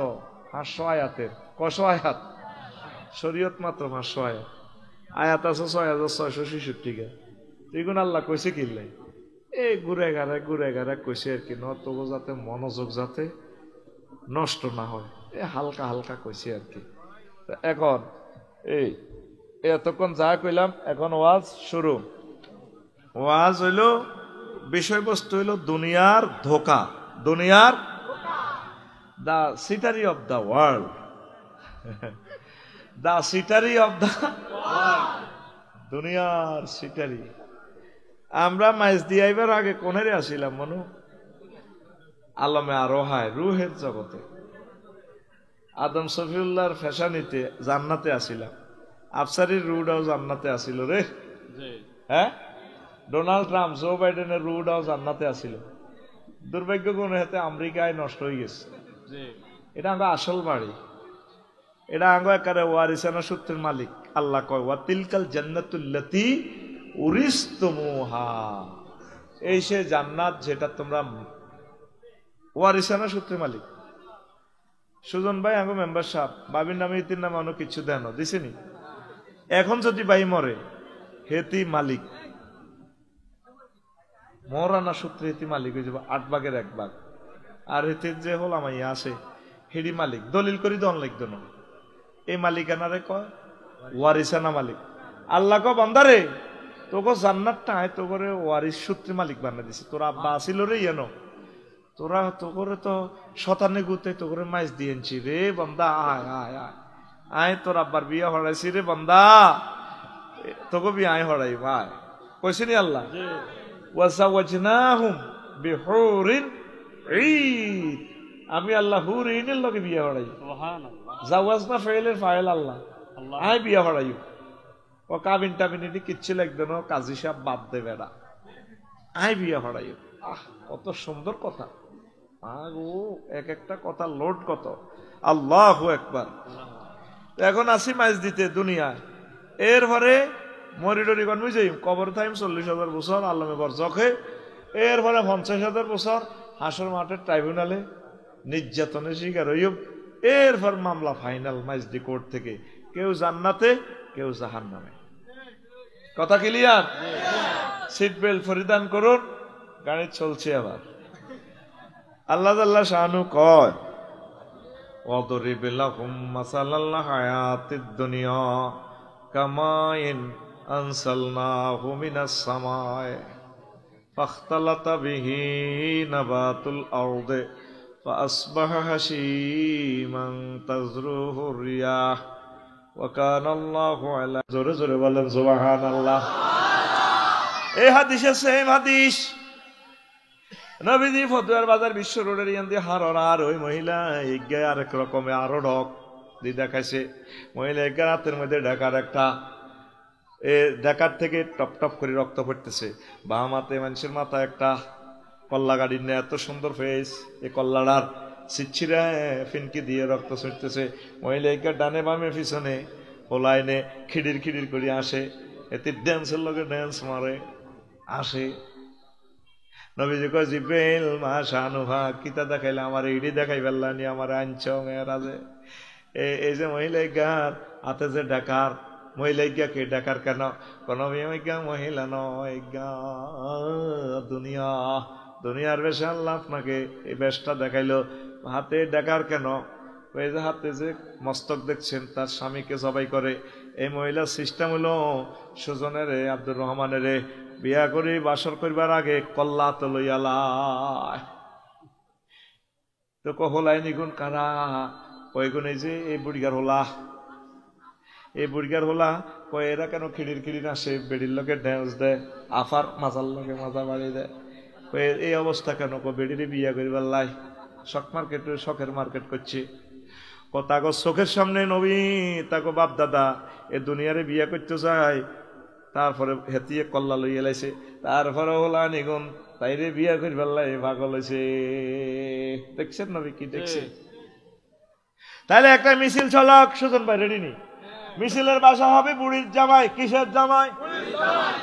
500 আয়াতের কত আয়াত শরীয়ত মাত্র 500 আয়াত আয়াত আছে 6666 এগুলো আল্লাহ কইছে কিনলে এই ঘুরে গাড়ে কইছে আর কি তো যাতে মনোযোগ যাতে নষ্ট না হয় এই হালকা কইছে আর কি। এখন এই এতক্ষণ যা কইলাম এখন ওয়াজ শুরু। ওয়াজ হইল বিষয়বস্তু হইল দুনিয়ার ধোকা দুনিয়ার দা সিটারি অফ দা ওয়ার্ল্ড দা সিটারি অফ দা দুনিয়ার সিটারি। আমরা মাইজ দিয়ে আইবার আগে কোনেরে আসিলাম মনু আলমে আরোহায় রুহের জগতে আদম শফিউল্লাহর ফ্যাশানিতে জান্নাতে আসিলাম আফসারির রুডাও জান্নাতে আসিল রে। হ্যাঁ ডোনাল্ড ট্রাম্প জো বাইডেনের রুডাও জান্নাতে আসিল। দুর্ভাগ্য কোন হাতে আমেরিকায় নষ্ট হয়ে গেছে। এটা আমরা আসল বাড়ি এটা আঙ্গ একারে ওয়ারিসানা সূত্রের মালিক আল্লাহ কয় ওয়া তিলকাল জান্নাতুল্লাতি উরিসতুমুহা এই সে জান্নাত যেটা তোমরা ওয়ারিসানা সূত্রের মালিক। সুজন ভাই আঙ্গ মেম্বার সাহেব বাবির নামে ইতির নামে অন্য কিছু দেন দিছেনি এখন যদি ভাই মরে হেতি মালিক মরানা সূত্রে হেতি মালিক হয়ে যাবে 8 ভাগের 1 ভাগ আর হেতির যে হল আমাইয়া আছে হেডি মালিক দলিল করি দন লিখতো না এই মালিকানারে কয় ওয়ারিসানা মালিক। আল্লাহ কো বান্দারে তোকে জান্নাতটা আয় তোরে ওয়ারিস সূত্রে মালিক বানিয়ে দিছে। তোর আব্বা আসিল রে ইয়েনো তোরা তোরে তো শতানে গুতে তোরে মাইজ দিয়েছি রে বান্দা আয় আয় আয় আয় তোর আব্বার বিয়া হড়াইছি রে বান্দা তোকে বিয়া আয় হড়াই ভাই কইছিনি আল্লাহ ওয়াসাওয়াজনাহুম বিহুরিন ঈদ আমি আল্লাহ হুর ইনের লগে বিয়া হড়াই জাওয়াজ না ফেলের ফাইল আল্লাহ আই বিয়া হড়াই ও কাবিন টাবিন এটি কিচ্ছু লাগবে না কাজী সাহেব বাদ দেবে না আই বিয়া হড়াই আহ কত সুন্দর কথা ও এক একটা কথা লোড কত আল্লাহু আকবার এখন আসি মাইজ দিতে দুনিয়ায় এরপরে মরিডরি গণ বুঝাই কবর টাইম 40,000 বছর আল্লামে বরজখে এরপরে 50,000 বছর হাসর মাঠের ট্রাইব্যুনালে নির্যাতনের শিকার হইব এরপর মামলা ফাইনাল মাইজদি কোর্ট থেকে কেউ জান্নাতে কেউ জাহান্নামে কথা ক্লিয়ার সিট বেল্ট পরিধান করুন গাড়ি চলছে আবার আল্লাহ আল্লাহ শানু কয় ওয়াদরিব লাহুম মাসালাল হায়াতিদ দুনিয়া কামাইন আনসালনাহু মিনাস সামাই ফাখতালাতা বিহি নাবাতুল আরদি ফাসবাহা হাশীমান তাজরুহু রিয়াহ ওয়া কানা আল্লাহু আলা জোরে জোরে বলেন সুবহানাল্লাহ এই হাদিসে সেম হাদিস নবীজি ফতুয়ার বাজার বিশ্ব রোডের ইয়ান দিয়ে হারার ওই মহিলা এগায় আরেক রকমে আরো ঢক দিয়ে দেখাইছে মহিলা এগার হাতের মধ্যে ঢাকার একটা ঢাকার থেকে টপ টপ করে রক্ত পড়তেছে বাম হাতে মানুষের মাথা একটা কল্লা গাড়ির নিয়ে এত সুন্দর ফেস এই কল্লাটার সিচ্ছিরা ফিনকি দিয়ে রক্ত ছুটতেছে মহিলা এগার ডানে বামে পিছনে পোলাইনে খিড়ির খিড়ির করে আসে এতে ড্যান্সের লগে ড্যান্স মারে আসে নবীজি কয় জিব্রাইল মাশানুহা কিতা দেখাইলে আমার ইডি দেখাই ফেললানি আমার আনছং রাজে এই যে মহিলাইকার হাতে যে ডাকার মহিলাইকাকে ডাকার কেন কোন মহিলা নয় দুনিয়া দুনিয়ার বেশে আল্লাহ আপনাকে এই বেশটা দেখাইলো হাতে ডাকার কেন ওই যে হাতে যে মস্তক দেখছেন তার স্বামীকে জবাই করে এই মহিলার সিস্টেম হলো সুজনের আব্দুর রহমানের বিয়া করে বাসর করবার আগে কল্লা তো লইয়ালায় তো কহলাই নিগুন কারা ওই গুণ এই যে এই বুড়িগার হোলা কয় এরা কেন খিড়ির খিড়ির আসে বেড়ির লোকে ড্যান্স দেয় আফার মাজার লোকে মাজা বাড়ি দেয় এই অবস্থা কেন বেড়িরে বিয়া করিবার লাই শখের মার্কেট করছে তাকে চোখের সামনে নবী তাকে বাপ দাদা এ দুনিয়ারে বিয়া করতে চায় তারপরে হেতিয়ে কল্লা লইয়া লাইছে তারপরে হলা নিগুন তাইরে বিয়া করি ফেললাই ভাগল হয়েছে দেখছেন নবী কি দেখছে তাহলে একটা মিছিল চলক সুজন ভাই রেডি নি মিছিলের বাসা হবে বুড়ির জামাই কিসের জামাই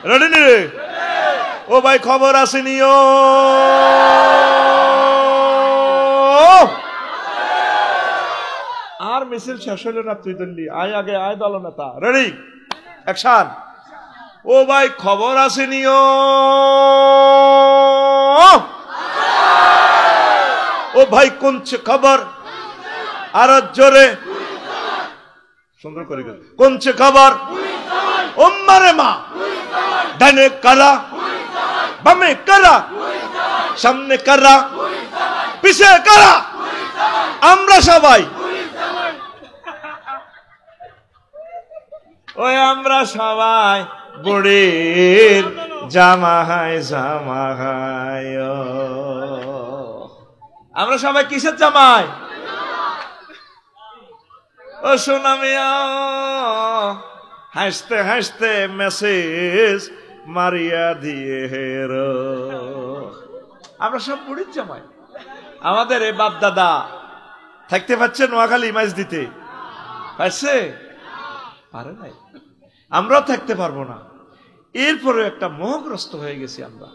রেডি নি রে ও ভাই খবর আসেনি ও আর মিছিল শেষ হইল না তুই দল্লি আয় আগে আয় দল নেতা রেডি অ্যাকশন ও ভাই খবর আসেনি ও ভাই কোন খবর আর জোরে সুন্দর করে কোন খবর ওম্মারে মা ডানে কারা বামে কারা সামনে কারা পিছে কারা আমরা সবাই ওই আমরা সবাই বুড়ির জামাই আমরা সবাই কিসের জামাই ও সোনা মিয়া হাসতে হাসতে মেসেজ মারিয়া দিয়ে হেরো আমরা সব বুড়ির জামাই আমাদের এই বাপ দাদা থাকতে পারছে নোয়াখালী মাছ দিতে পারছে পারে নাই আমরাও থাকতে পারবো না এরপরে একটা মোহগ্রস্ত হয়ে গেছি আমরা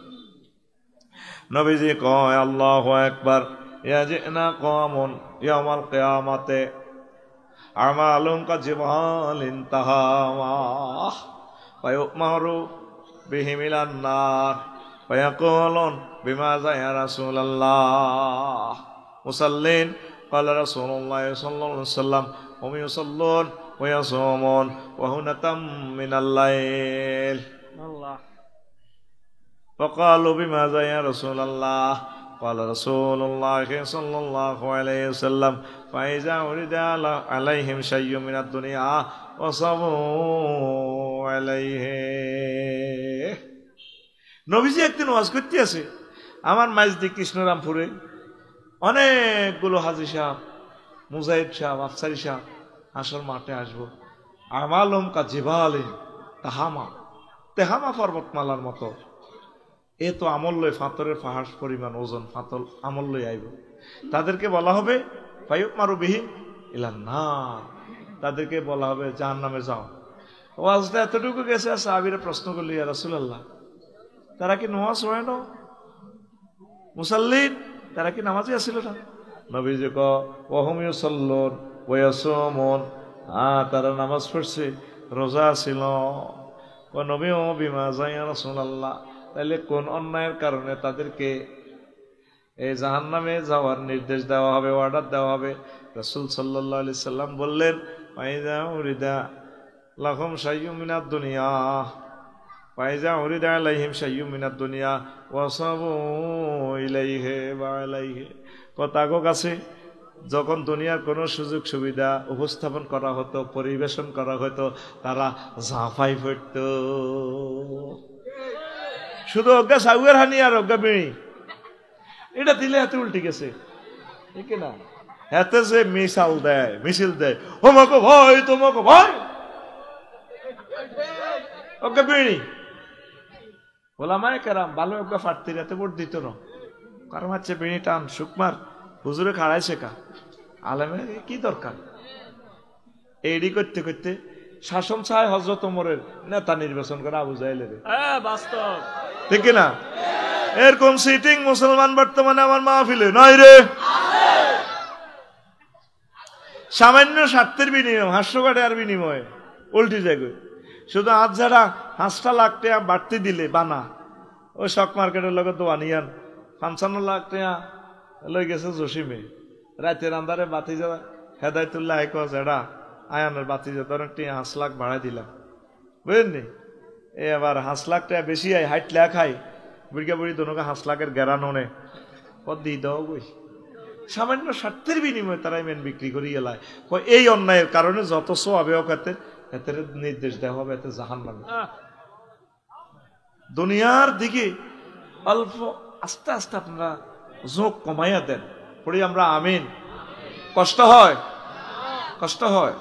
নবীজি কয় আল্লাহু আকবার ইয়াজিনা কওমুন ইয়াউমাল কিয়ামাতে আমালুন কাজিবালিন তাহামা ফায়ুমারু বিহিম ইলান নার ফায়াকুলুন বিমাযা ইয়া রাসূলুল্লাহ মুসাল্লিন ক্বালা রাসূলুল্লাহ সাল্লাল্লাহু আলাইহি ওয়াসাল্লাম হুম ইউসাল্লুন ওয়া ইয়াসুমুন ওয়া হুনাতাম মিনাল লাইল আল্লাহ فقالوا بماذا يا رسول الله قال رسول الله صلى الله عليه وسلم فإذا ورد عليهم شيء من الدنيا وصبوا عليه নবীজি একদিন ওয়াজ করতে আছে আমার মাইজদি কৃষ্ণরামপুরে অনেকগুলো হাজি সাহেব, মুজাহিদ সাহেব, আফসারি সাহেব হাসর মাঠে আসবো। আমালুম কা জিবালে তাহামা, তেহামা পর্বতমালার মতো। এ তো আমল লই ফাতরের ফাহাস পরিমাণ ওজন ফাতল আমল লই আইব। তাদেরকে বলা হবে ফায়ুক মারু বিহিম ইলান নার, তাদেরকে বলা হবে জাহান্নামে যাও। ওয়াজটা এতটুকু গেছে, সাহাবীরা প্রশ্ন করল, ইয়া রাসূলুল্লাহ, তারা কি নামাজ পড়ে না? মুসাল্লিন, তারা কি নামাজি আছিল না? নবীজি ক ওয়াহুম ইউসাল্লুন ওয়া ইয়াসুমুন, তারা নামাজ পড়ছে, রোজা ছিল। ও নবী ও বিমা ইয়া রাসূলুল্লাহ, তাহলে কোন অন্যায়ের কারণে তাদেরকে এই জাহান্নামে যাওয়ার নির্দেশ দেওয়া হবে, অর্ডার দেওয়া হবে? রাসূল সাল্লাল্লাহু আলাইহি সাল্লাম বললেন, ফাইজা উরিদা লাহুম শাইয়্যুম মিনাদ দুনিয়া, ফাইজা উরিদা আলাইহিম শাইয়্যুম মিনাদ দুনিয়া ওয়াসাবু ইলাইহি ওয়া আলাইহি। কথাগো কাছে যখন দুনিয়ার কোনো সুযোগ সুবিধা উপস্থাপন করা হতো, পরিবেশন করা হতো, তারা ঝাঁফাই পড়ত। শুধু অজ্ঞা সাউয়ের হানি আর অজ্ঞা বিড়ি এটা দিলে হাতে উল্টে গেছে, ঠিক না? হাতে যে মিসাল দেয়, মিছিল দেয়, তোমাকে ভয়, তোমাকে ভয়, অজ্ঞা বিড়ি। ওলামায়ে কেরাম ভালো অজ্ঞা ফাটতি রাতে ভোট দিত না, কারণ হচ্ছে বিড়ি টান সুকমার হুজুরে খাড়াইছে কা আলেমে কি দরকার? এইডি করতে করতে শাসন চায় হযরত ওমরের নেতা নির্বাচন করে আবু জাহেলের, বাস্তব ঠিক না? এরকম সিটিং মুসলমান বর্তমানে আমার মাহফিলে নাই রে। সামান্য স্বার্থের বিনিময়, হাস্যকাটার বিনিময়ে উল্টি যায়। শুধু আজ যারা 5 লাখ টাকা বাড়তি দিলে বানা, ওই শক মার্কেটের লগে দোয়ানিয়ান 55 লাখ টাকা লই গেছে জসিমে। রাতের আন্দারে বাতি যা হেদায়তুল্লাহ যেটা আয়ানের বাতি যা ধরেন 5 লাখ ভাড়া দিলাম, বুঝলেন? এই আবার 5 লাখ টাকা বেশি আয়, হাইট লেখা খাই বুড়িকা বুড়ি দোনোকে 5 লাখের গেরান হনে পদ দিয়ে দাও বই। সামান্য স্বার্থের বিনিময়ে তারাই মেন বিক্রি করি গেলায়। এই অন্যায়ের কারণে যত সোয়াবে এতে নির্দেশ দেওয়া হবে, এতে জাহান্নামে। দুনিয়ার দিকে অল্প আস্তে আস্তে আপনারা ঝোঁক কমাইয়া দেন, পড়ি আমরা আমিন। কষ্ট হয়, কষ্ট হয়।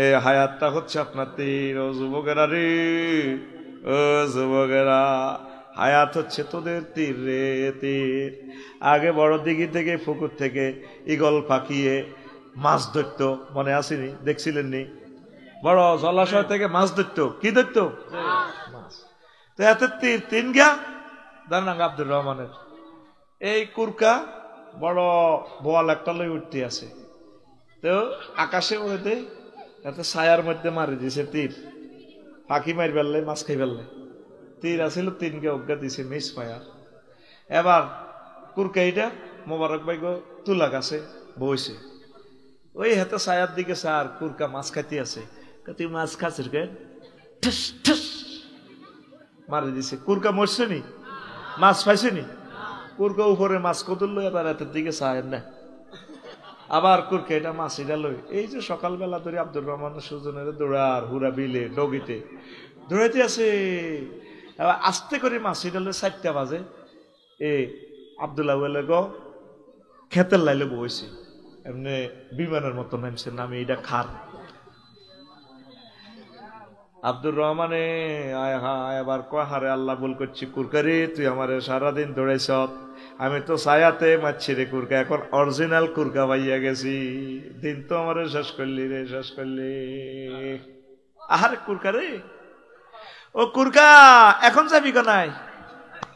এই হায়াতটা হচ্ছে আপনার তীর। ও যুবকেরা রে, ও যুবকেরা, হায়াত হচ্ছে তোদের তীর রে, তীর। আগে বড় দিঘি থেকে পুকুর থেকে ইগল পাকিয়ে মাছ ধরত, মনে আসেনি? দেখছিলেন নি? বড় জলাশয় থেকে মাছ ধরত, কি ধরত? মাছ। তো এত তীর 3 গা দানাঙ্গ আব্দুর রহমানের এই কুরকা বড় বোয়াল একটা লই উঠতে আছে, তো আকাশে উড়ে দে, এত ছায়ার মধ্যে মারি দিছে তীর। পাখি মারি ফেললে, মাছ খাই ফেললে। তীর আসিল 3 গা অজ্ঞা দিছে, মিস ফায়ার। এবার কুরকাইটা মোবারক ভাই গো তুলা গাছে বইছে, ওই হাতে ছায়ার দিকে স্যার কুরকা মাছ খাইতে আছে। তুই মাছ খাচ্ছিস কেন? ঠস ঠস মারি দিছে। কুরকা মরছে নি? মাছ পাইছে নি? কুরকা উপরে মাছ কতুল, এবার হাতের দিকে ছায়ের না, আবার কুরকা এটা মাছ এটা লই। এই যে সকালবেলা ধরে আব্দুর রহমান সুজনের দৌড়ার হুরা বিলে ডগিতে দৌড়াইতে আছে, এবার আস্তে করে মাছ এটা লই 4টা বাজে। এ আব্দুল্লাহ গো খেতের লাইলে বইছে, এমনি বিমানের মতো নামছে, নামে এটা খার। আব্দুর রহমানে আয় হায়, এবার কয় হারে আল্লাহ বল করছি, কুরকারি তুই আমারে সারাদিন দৌড়াইছ, আমি তো ছায়াতে মারছি রে কুরকা, এখন অরিজিনাল কুরকা পাইয়া গেছি। দিন তো আমারে শেষ করলি রে, শেষ করলি। আহারে কুরকা রে, ও কুরকা এখন যাবি কোনায়?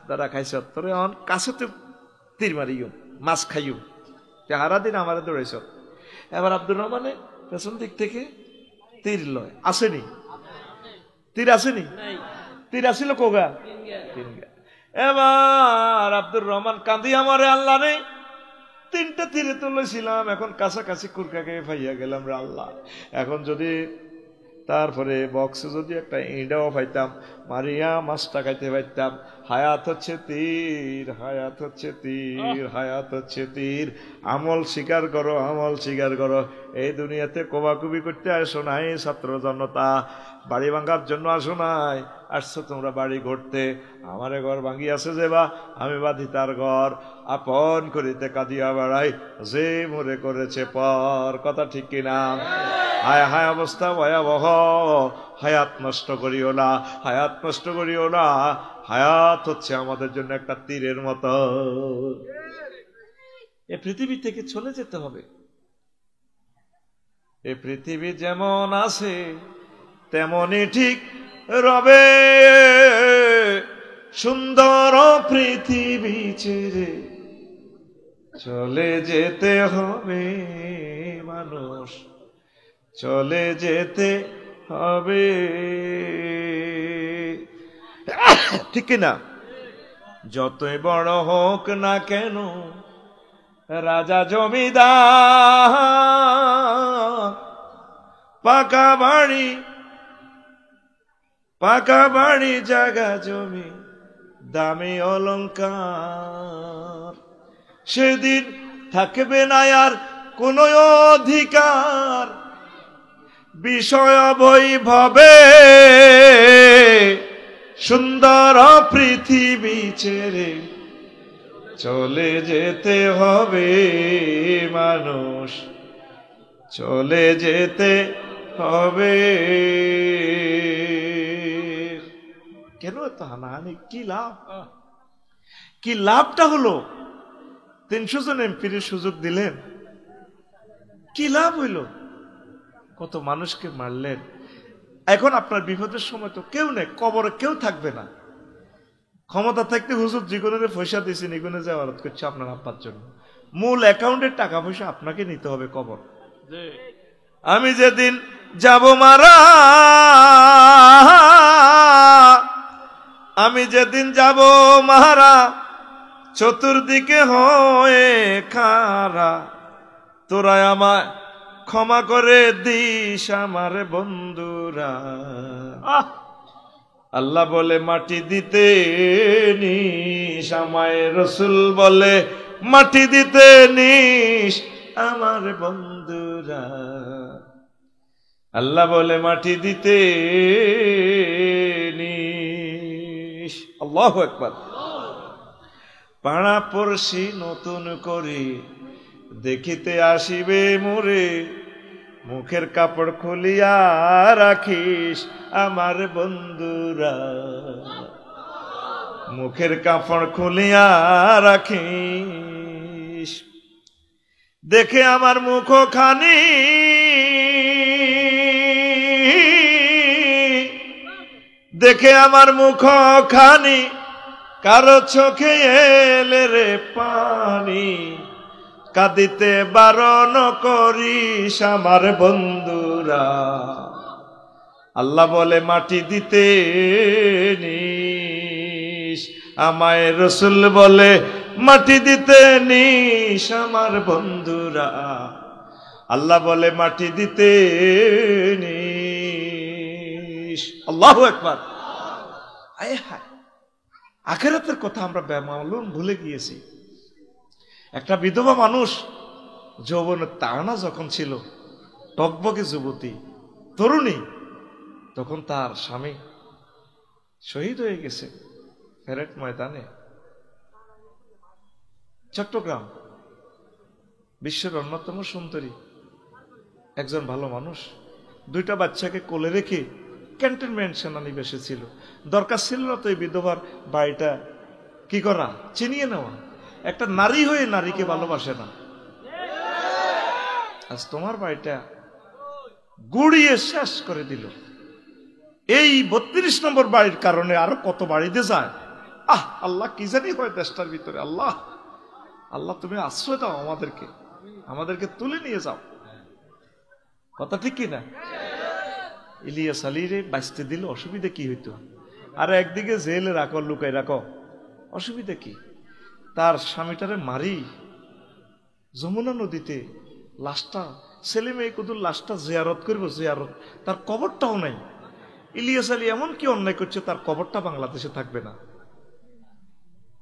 দাদা খাইছ তোরে অন কাছে তো তীর মারিও, মাছ খাইও, সারাদিন আমারে দৌড়াইছ। এবার আব্দুর রহমানে পেছন দিক থেকে তীর লয়, আসেনি? তীর আসেনি? তীর আসিল কোগা 3 গা। এবার আব্দুর রহমান কান্দি, আমারে আল্লাহ রে 3টা তীরে তো লইছিলাম, এখন কাছাকাছি কুরকাকে পাইয়া গেলাম রে আল্লাহ। এখন যদি তারপরে বক্সে যদি একটা ইঁড়াও পাইতাম, মারিয়া মাছটা খাইতে পাইতাম। হায়াত হচ্ছে তীর, হায়াত হচ্ছে তীর, হায়াত হচ্ছে তীর। আমল স্বীকার করো, আমল স্বীকার করো। এই দুনিয়াতে কোবাকুবি করতে আসো নাই ছাত্র জনতা, বাড়ি ভাঙার জন্য আসো নাই, আসছো তোমরা বাড়ি ঘরতে, আমারে ঘর ভাঙিয়াছে যে বা আমি বাঁধি তার ঘর, আপন করিতে কাঁদিয়া বেড়াই যে মোরে করেছে পর। কথা ঠিক কিনা? হায় হায় অবস্থা ভয়াবহ। হায়াত নষ্ট করিও না, হায়াত নষ্ট করিও না। হায়াত হচ্ছে আমাদের জন্য একটা তীরের মতো। এ পৃথিবী থেকে চলে যেতে হবে। এ পৃথিবী যেমন আছে তেমনই ঠিক রবে, সুন্দর পৃথিবী ছেড়ে চলে যেতে হবে মানুষ, চলে যেতে হবে। ঠিক না? যতই বড় হোক না কেন রাজা জমিদার, পাকা বাড়ি জায়গা জমি দামি অলংকার, সেদিন থাকবে না আর কোনো অধিকার বিষয় বৈভবে, সুন্দর পৃথিবী ছেড়ে চলে যেতে হবে মানুষ, চলে যেতে হবে। কেন এত হানাহানি? কি লাভ? কি লাভটা হলো? 300 জন এমপির সুযোগ দিলেন, কি লাভ হইল? কত মানুষকে মারলেন। এখন আপনার বিপদের সময় তো কেউ নেই, কবরে কেউ থাকবে না। ক্ষমতা থাকতে হুজুর জীবনের পয়সা দিয়েছেন, এগুলো জাওয়ারত করছে আপনার আব্বার জন্য। মূল অ্যাকাউন্টের টাকা পয়সা আপনাকে নিতে হবে কবর। আমি যেদিন যাব মারা, আমি যেদিন যাব মারা, চতুর্দিকে হয়ে খারা, তোরা আমায় ক্ষমা করে দিস আমার বন্ধুরা। আল্লাহ বলে মাটি দিতে নিস আমায়, রসুল বলে মাটি দিতে নিস আমার বন্ধুরা। আল্লাহ বলে মাটি দিতে নিস। আল্লাহু আকবার। পাড়া পড়শি নতুন করে দেখিতে আসিবে মোরে, মুখের কাপড় খুলিয়া রাখিস আমার বন্ধুরা, মুখের কাপড় খুলিয়া রাখিস। দেখে আমার মুখ খানি, দেখে আমার মুখ খানি, কারো চোখে এলে রে পানি, কাঁদিতে বারণ করিস আমার বন্ধুরা। আল্লাহ বলে মাটি দিতে নিস আমায়, রসুল বলে মাটি দিতে নিস আমার বন্ধুরা। আল্লাহ বলে মাটি দিতে নিস। আল্লাহু আকবার। আয় হায়, আখিরাতের কথা আমরা বেমালুম ভুলে গিয়েছি। একটা বিধবা মানুষ যৌবনের তাড়না যখন ছিল, টকবকে যুবতী তরুণী, তখন তার স্বামী শহীদ হয়ে গেছে প্যারেড ময়দানে। চট্টগ্রাম বিশ্বের অন্যতম সুন্দরী একজন ভালো মানুষ, 2টা বাচ্চাকে কোলে রেখে ক্যান্টনমেন্ট সেনানিবাসে ছিল। দরকার ছিল না তো এই বিধবার বাড়িটা কি করা, চিনিয়ে নেওয়া। একটা নারী হয়ে নারীকে ভালোবাসে না। আজ তোমার বাড়িটা গুড়িয়ে শেষ করে দিল। এই 32 নম্বর বাড়ির কারণে আরো কত বাড়িতে যায়। আল্লাহ কি জানি হয় দেশটার ভিতরে। আল্লাহ আল্লাহ তুমি আশ্রয় দাও আমাদেরকে, আমাদেরকে তুলে নিয়ে যাও। কথা ঠিক কিনা? ইলিয়াস আলীরে বাঁচতে দিলে অসুবিধা কি হইতো? আর একদিকে জেলে রাখো, লুকাই রাখো, অসুবিধা কি? তার স্বামীটারে মারি যমুনা নদীতে লাশটা, ছেলে মেয়ে কুদুর লাশটা জিয়ারত করবো, জিয়ারত, তার কবরটাও নাই। ইলিয়াস আলী এমন কি অন্যায় করছে, তার কবরটা বাংলাদেশে থাকবে না।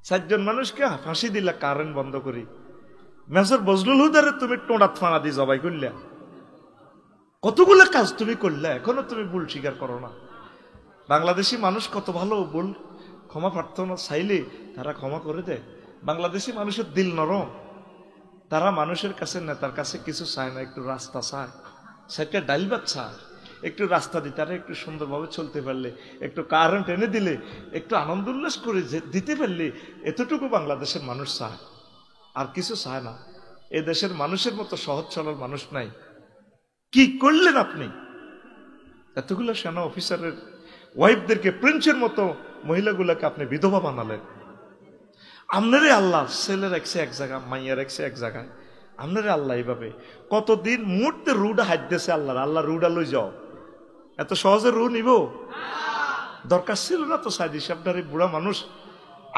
4 জন মানুষকে ফাঁসি দিলা কারেন্ট বন্ধ করি। মেজর বজলুল হুদারে তুমি টোঁড়াত ফাঁড়া দিয়ে জবাই করলে। কতগুলো কাজ তুমি করলে, এখনো তুমি ভুল স্বীকার করো না। বাংলাদেশি মানুষ কত ভালো, বল ক্ষমা প্রার্থনা চাইলে তারা ক্ষমা করে দেয়। বাংলাদেশি মানুষের দিল নরম, তারা মানুষের কাছে, নেতার কাছে কিছু চায় না, একটু রাস্তা চায়, সেটা ডাইল ভাত চায়, একটু রাস্তা দিতে, তারা একটু সুন্দরভাবে চলতে পারলে, একটু কারেন্ট এনে দিলে, একটু আনন্দ উল্লাস করে দিতে পারলে, এতটুকু বাংলাদেশের মানুষ চায়, আর কিছু চায় না। এ দেশের মানুষের মতো সহজ সরল মানুষ নাই। কি করলেন আপনি? এতগুলো সেনা অফিসারের ওয়াইফদেরকে প্রিন্সের মতো মহিলাগুলোকে আপনি বিধবা বানালেন। আপনারে আল্লাহ ছেলে রাখছে এক জায়গা, মাইয়া রাখছে এক জায়গায়, আপনারে আল্লাহ এইভাবে কতদিন মুহূর্তে রুডা হাত দিয়েছে আল্লাহর। আল্লাহ রুডা লই যাও, এত সহজে রু নিব দরকার ছিল না তো। সাইদি সাহেবটার বুড়া মানুষ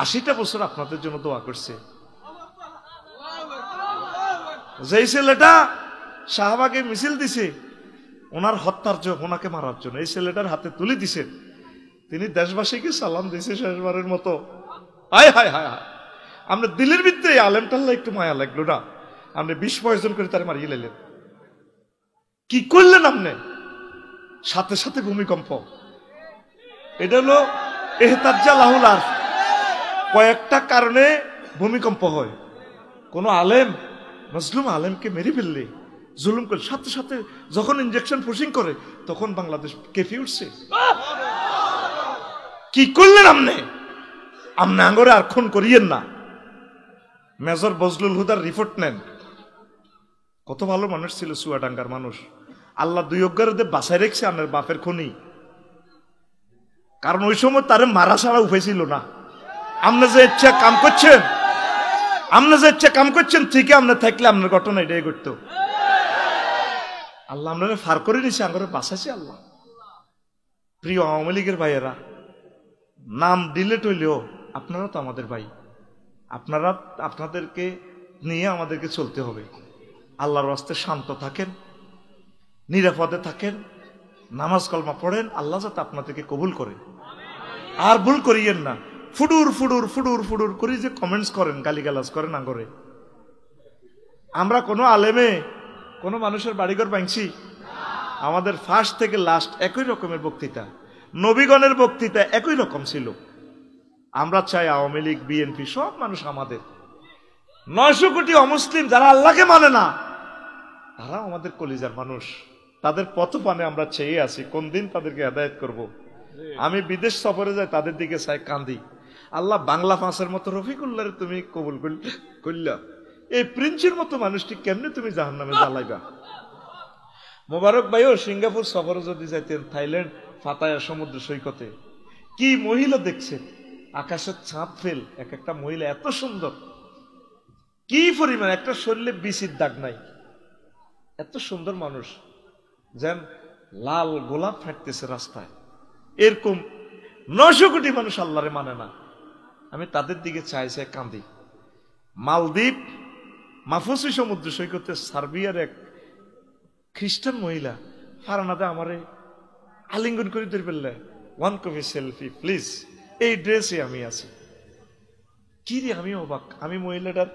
80টা বছর আপনাদের জন্য দোয়া করছে। যেই ছেলেটা শাহবাগে মিছিল দিছে ওনার হত্যার জন্য, ওনাকে মারার জন্য, এই ছেলেটার হাতে তুলে দিছে, তিনি দেশবাসীকে সালাম দিছে শেষবারের মতো। হায় হায় হায় হায়, আমরা দিলের ভিতরে আলেমটাল্লা একটু মায়া লাগলো না? আপনি 20 প্রয়োজন করে তার মারিয়ে লাইলেন। কি করলেন আপনি? সাথে সাথে ভূমিকম্প। এটা হলো এহতাজ্জা লাহুল আরশ। কয়েকটা কারণে ভূমিকম্প হয়। কোন আলেম মজলুম আলেমকে মেরে ফেললে, জুলুম করে, সাথে সাথে যখন ইনজেকশন পুশিং করে তখন বাংলাদেশ কেঁপে উঠছে। কি করলেন আপনি? আপনি আঙ্গরে আর খুন করিয়েন না। মেজর বজলুল হুদার রিপোর্ট নেন, কত ভালো মানুষ ছিল, চুয়াডাঙ্গার মানুষ। আল্লাহ 2 অজ্ঞারদের বাসায় রেখেছে আপনার বাপের খুনি, কারণ ওই সময় তারে মারা ছাড়া উপায় ছিল না। আপনি যে ইচ্ছা কাম করছেন, আপনি যে ইচ্ছা কাম করছেন, ঠিকই আপনার থাকলে আপনার ঘটনা এটাই করতো। আল্লাহ আপনারা ফার করে নিছে, আঙ্গরে বাঁচাইছে আল্লাহ। প্রিয় আওয়ামী লীগের ভাইয়েরা, নাম ডিলেট হইলেও আপনারা তো আমাদের ভাই, আপনারা, আপনাদেরকে নিয়ে আমাদেরকে চলতে হবে। আল্লাহর রাস্তে শান্ত থাকেন, নিরাপদে থাকেন, নামাজ কলমা পড়েন, আল্লাহ যাতে আপনাদেরকে কবুল করে। আর ভুল করিয়েন না, ফুডুর ফুডুর ফুডুর ফুডুর করে যে কমেন্টস করেন, গালিগালাজ করেন আঙ্গরে। আমরা কোনো আলেমে কোনো মানুষের বাড়িঘর ভাঙছি? আমাদের ফার্স্ট থেকে লাস্ট একই রকমের বক্তৃতা, নবীগণের বক্তৃতা একই রকম ছিল। আমরা চাই আওয়ামী লীগ, বিএনপি সব মানুষ আমাদের। 900 কোটি অমুসলিম যারা আল্লাহকে মানে না, তারা আমাদের কলিজার মানুষ। তাদের পথপানে আমরা চেয়ে আছি, কোন দিন তাদেরকে হেদায়েত করব। আমি বিদেশ সফরে যাই, তাদের দিকে চাই, কান্দি। আল্লাহ বাংলা ফাঁসের মতো রফিকুল্লাহরে তুমি কবুল করলা, এই প্রিন্সের মতো মানুষটি কেমনে তুমি জাহান্নামে জ্বালাইবা? মোবারক ভাইও সিঙ্গাপুর সফরে যদি যাইতেন, থাইল্যান্ড, পাতায়া সমুদ্র সৈকতে, কি মহিলা দেখছেন, আকাশের ছাপ ফেল, এক একটা মহিলা এত সুন্দর, কি পরিমাণ, একটা শরীরে বিচির দাগ নাই, এত সুন্দর মানুষ, যেন লাল গোলাপ ফাটতেছে রাস্তায়। এরকম 900 কোটি মানুষ আল্লাহরে মানে না। আমি তাদের দিকে চাই চাই কান্দি। মালদ্বীপ মাফুসি সমুদ্র সৈকতে সার্বিয়ার এক খ্রিস্টান মহিলা ফারানাদে আমারে আলিঙ্গন করে ধরে ফেললে, 1 কপি সেলফি প্লিজ, এই ড্রেসে আমি আছি। কি রে, আমি অবাক। আমি মহিলাটার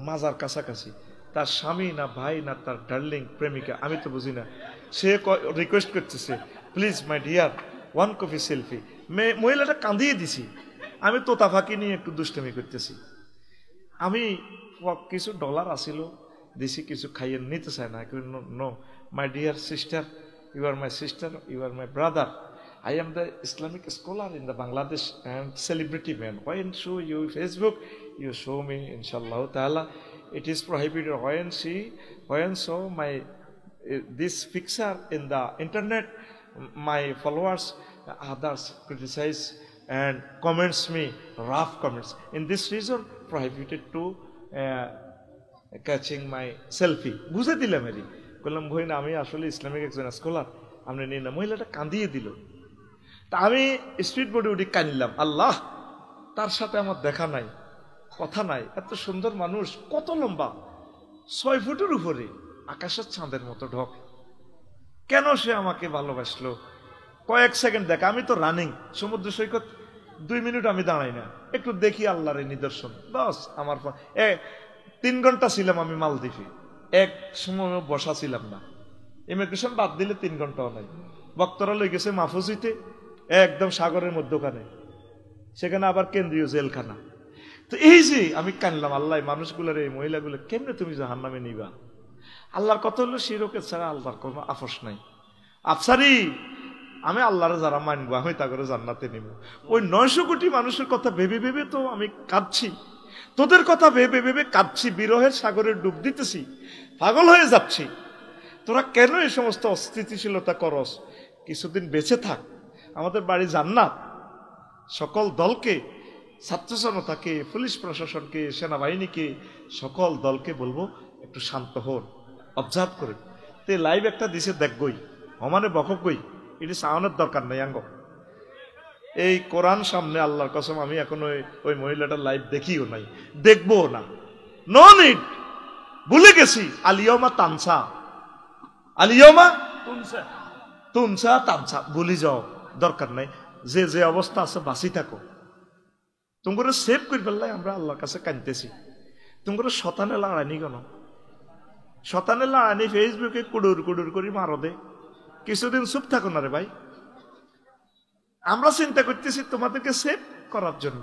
মাজার কাছাকাছি, তার স্বামী না ভাই না তার ডার্লিং প্রেমিকা, আমি তো বুঝি না। সে রিকোয়েস্ট করতেছে, please my dear 1 copy selfie. মহিলাটা কাঁদিয়ে দিছি। আমি তোতা ফাঁকি নিয়ে একটু দুষ্টমি করতেছি। আমি কিছু ডলার আসিল দিছি, কিছু খাইয়ে নিতে চায় না। No my dear sister, you are my sister, you are my brother, I am the Islamic scholar in the Bangladesh and celebrity man. When show you Facebook, you show me, inshallah ta'ala. It is prohibited when show my this picture in the internet. My followers, others criticize and comments me rough comments. In this reason, prohibited to catching my selfie. বুঝে দিলাম এরি, বললাম ভই না, আমি আসলে ইসলামিক একজন স্কলার, আপনি নিন না। মহিলাটা কাঁদিয়ে দিল। তা আমি স্পিড বোর্ডে উঠে কাঁদলাম, আল্লাহ, তার সাথে আমার দেখা নাই, কথা নাই, এত সুন্দর মানুষ, কত লম্বা, 6 ফুটের উপরে, আকাশের চাঁদের মতো ঢক, কেন সে আমাকে ভালোবাসলো? কয়েক সেকেন্ড দেখা, আমি তো রানিং সমুদ্র সৈকত, 2 মিনিট আমি দাঁড়াই না, একটু দেখি আল্লাহর নিদর্শন, বাস আমার 3 ঘন্টা ছিলাম আমি মালদ্বীপে, এক সময় বসা ছিলাম না। ইমিগ্রেশন বাদ দিলে 3 ঘন্টাও নাই। বক্তরা লই গেছে মাহফুজিতে, একদম সাগরের মধ্যখানে, সেখানে আবার কেন্দ্রীয় জেলখানা। তো এই যে আমি কানলাম, আল্লাহ মানুষগুলোর এই মহিলাগুলো কেমনে তুমি জাহান্নামে নিবা? আল্লাহর কথা হলো শিরকে ছাড়া আল্লাহর কোনো আপোষ নাই। আফসারি আমি আল্লাহর যারা মানবো আমি তা করে জান্নাতে নিব। ওই 900 কোটি মানুষের কথা ভেবে ভেবে তো আমি কাঁদছি, তোদের কথা ভেবে ভেবে কাঁদছি, বিরহের সাগরে ডুব দিতেছি, পাগল হয়ে যাচ্ছি। তোরা কেন এই সমস্ত অস্থিতিশীলতা করস? কিছুদিন বেঁচে থাক, আমাদের বাড়ি জান্নাত। সকল দলকে, ছাত্র জনতাকে, পুলিশ প্রশাসনকে, সেনাবাহিনীকে, সকল দলকে বলবো একটু শান্ত হন, অবজার্ভ করে। তে লাইভ একটা দিছে দেখগই, হমানে বকগই, এটি সাউনের দরকার নাই। আঙ্গ এই কোরআন সামনে আল্লাহর কসম আমি এখন ওই মহিলাটার লাইভ দেখিও নাই, দেখবো না, নো নিড। ভুলে গেছি আলিয়মা তানসা, আলিয়মা তুনসা তানসা, ভুলি যাও, দরকার নাই। যে যে অবস্থা আছে বাঁচি থাকো, তোমরা সেভ করে ফেললাই। আমরা আল্লাহর কাছে কাঁদতেছি, তোমরা শতানে লড়াইনি কেন? শতানে লড়াইনি ফেসবুকে কুডুর কুডুর করি মারো দে, কিছুদিন চুপ থাকো না রে ভাই। আমরা চিন্তা করতেছি তোমাদেরকে সেভ করার জন্য,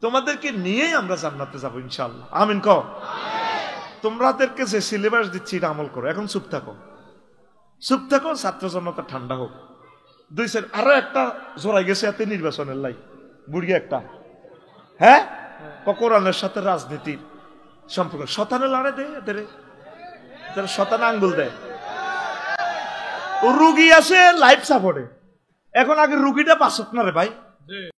তোমাদেরকে নিয়েই আমরা জান্নাতে যাবো ইনশাআল্লাহ। আমিন কও। তোমাদেরকে যে সিলেবাস দিচ্ছি এটা আমল করো, এখন চুপ থাকো, চুপ থাকো, ছাত্র জনতা ঠান্ডা হোক। দুই সাইড আরো একটা জোড়াই গেছে এতে নির্বাচনের লাই, বুড়িয়া একটা, হ্যাঁ, কোরআনের সাথে রাজনীতির সম্পর্ক। শতানে লড়ে দে এদের, শতানে আঙ্গুল দেয়। রুগী আছে লাইফ সাপোর্টে, এখন আগে রুগীটা বাঁচত না রে ভাই।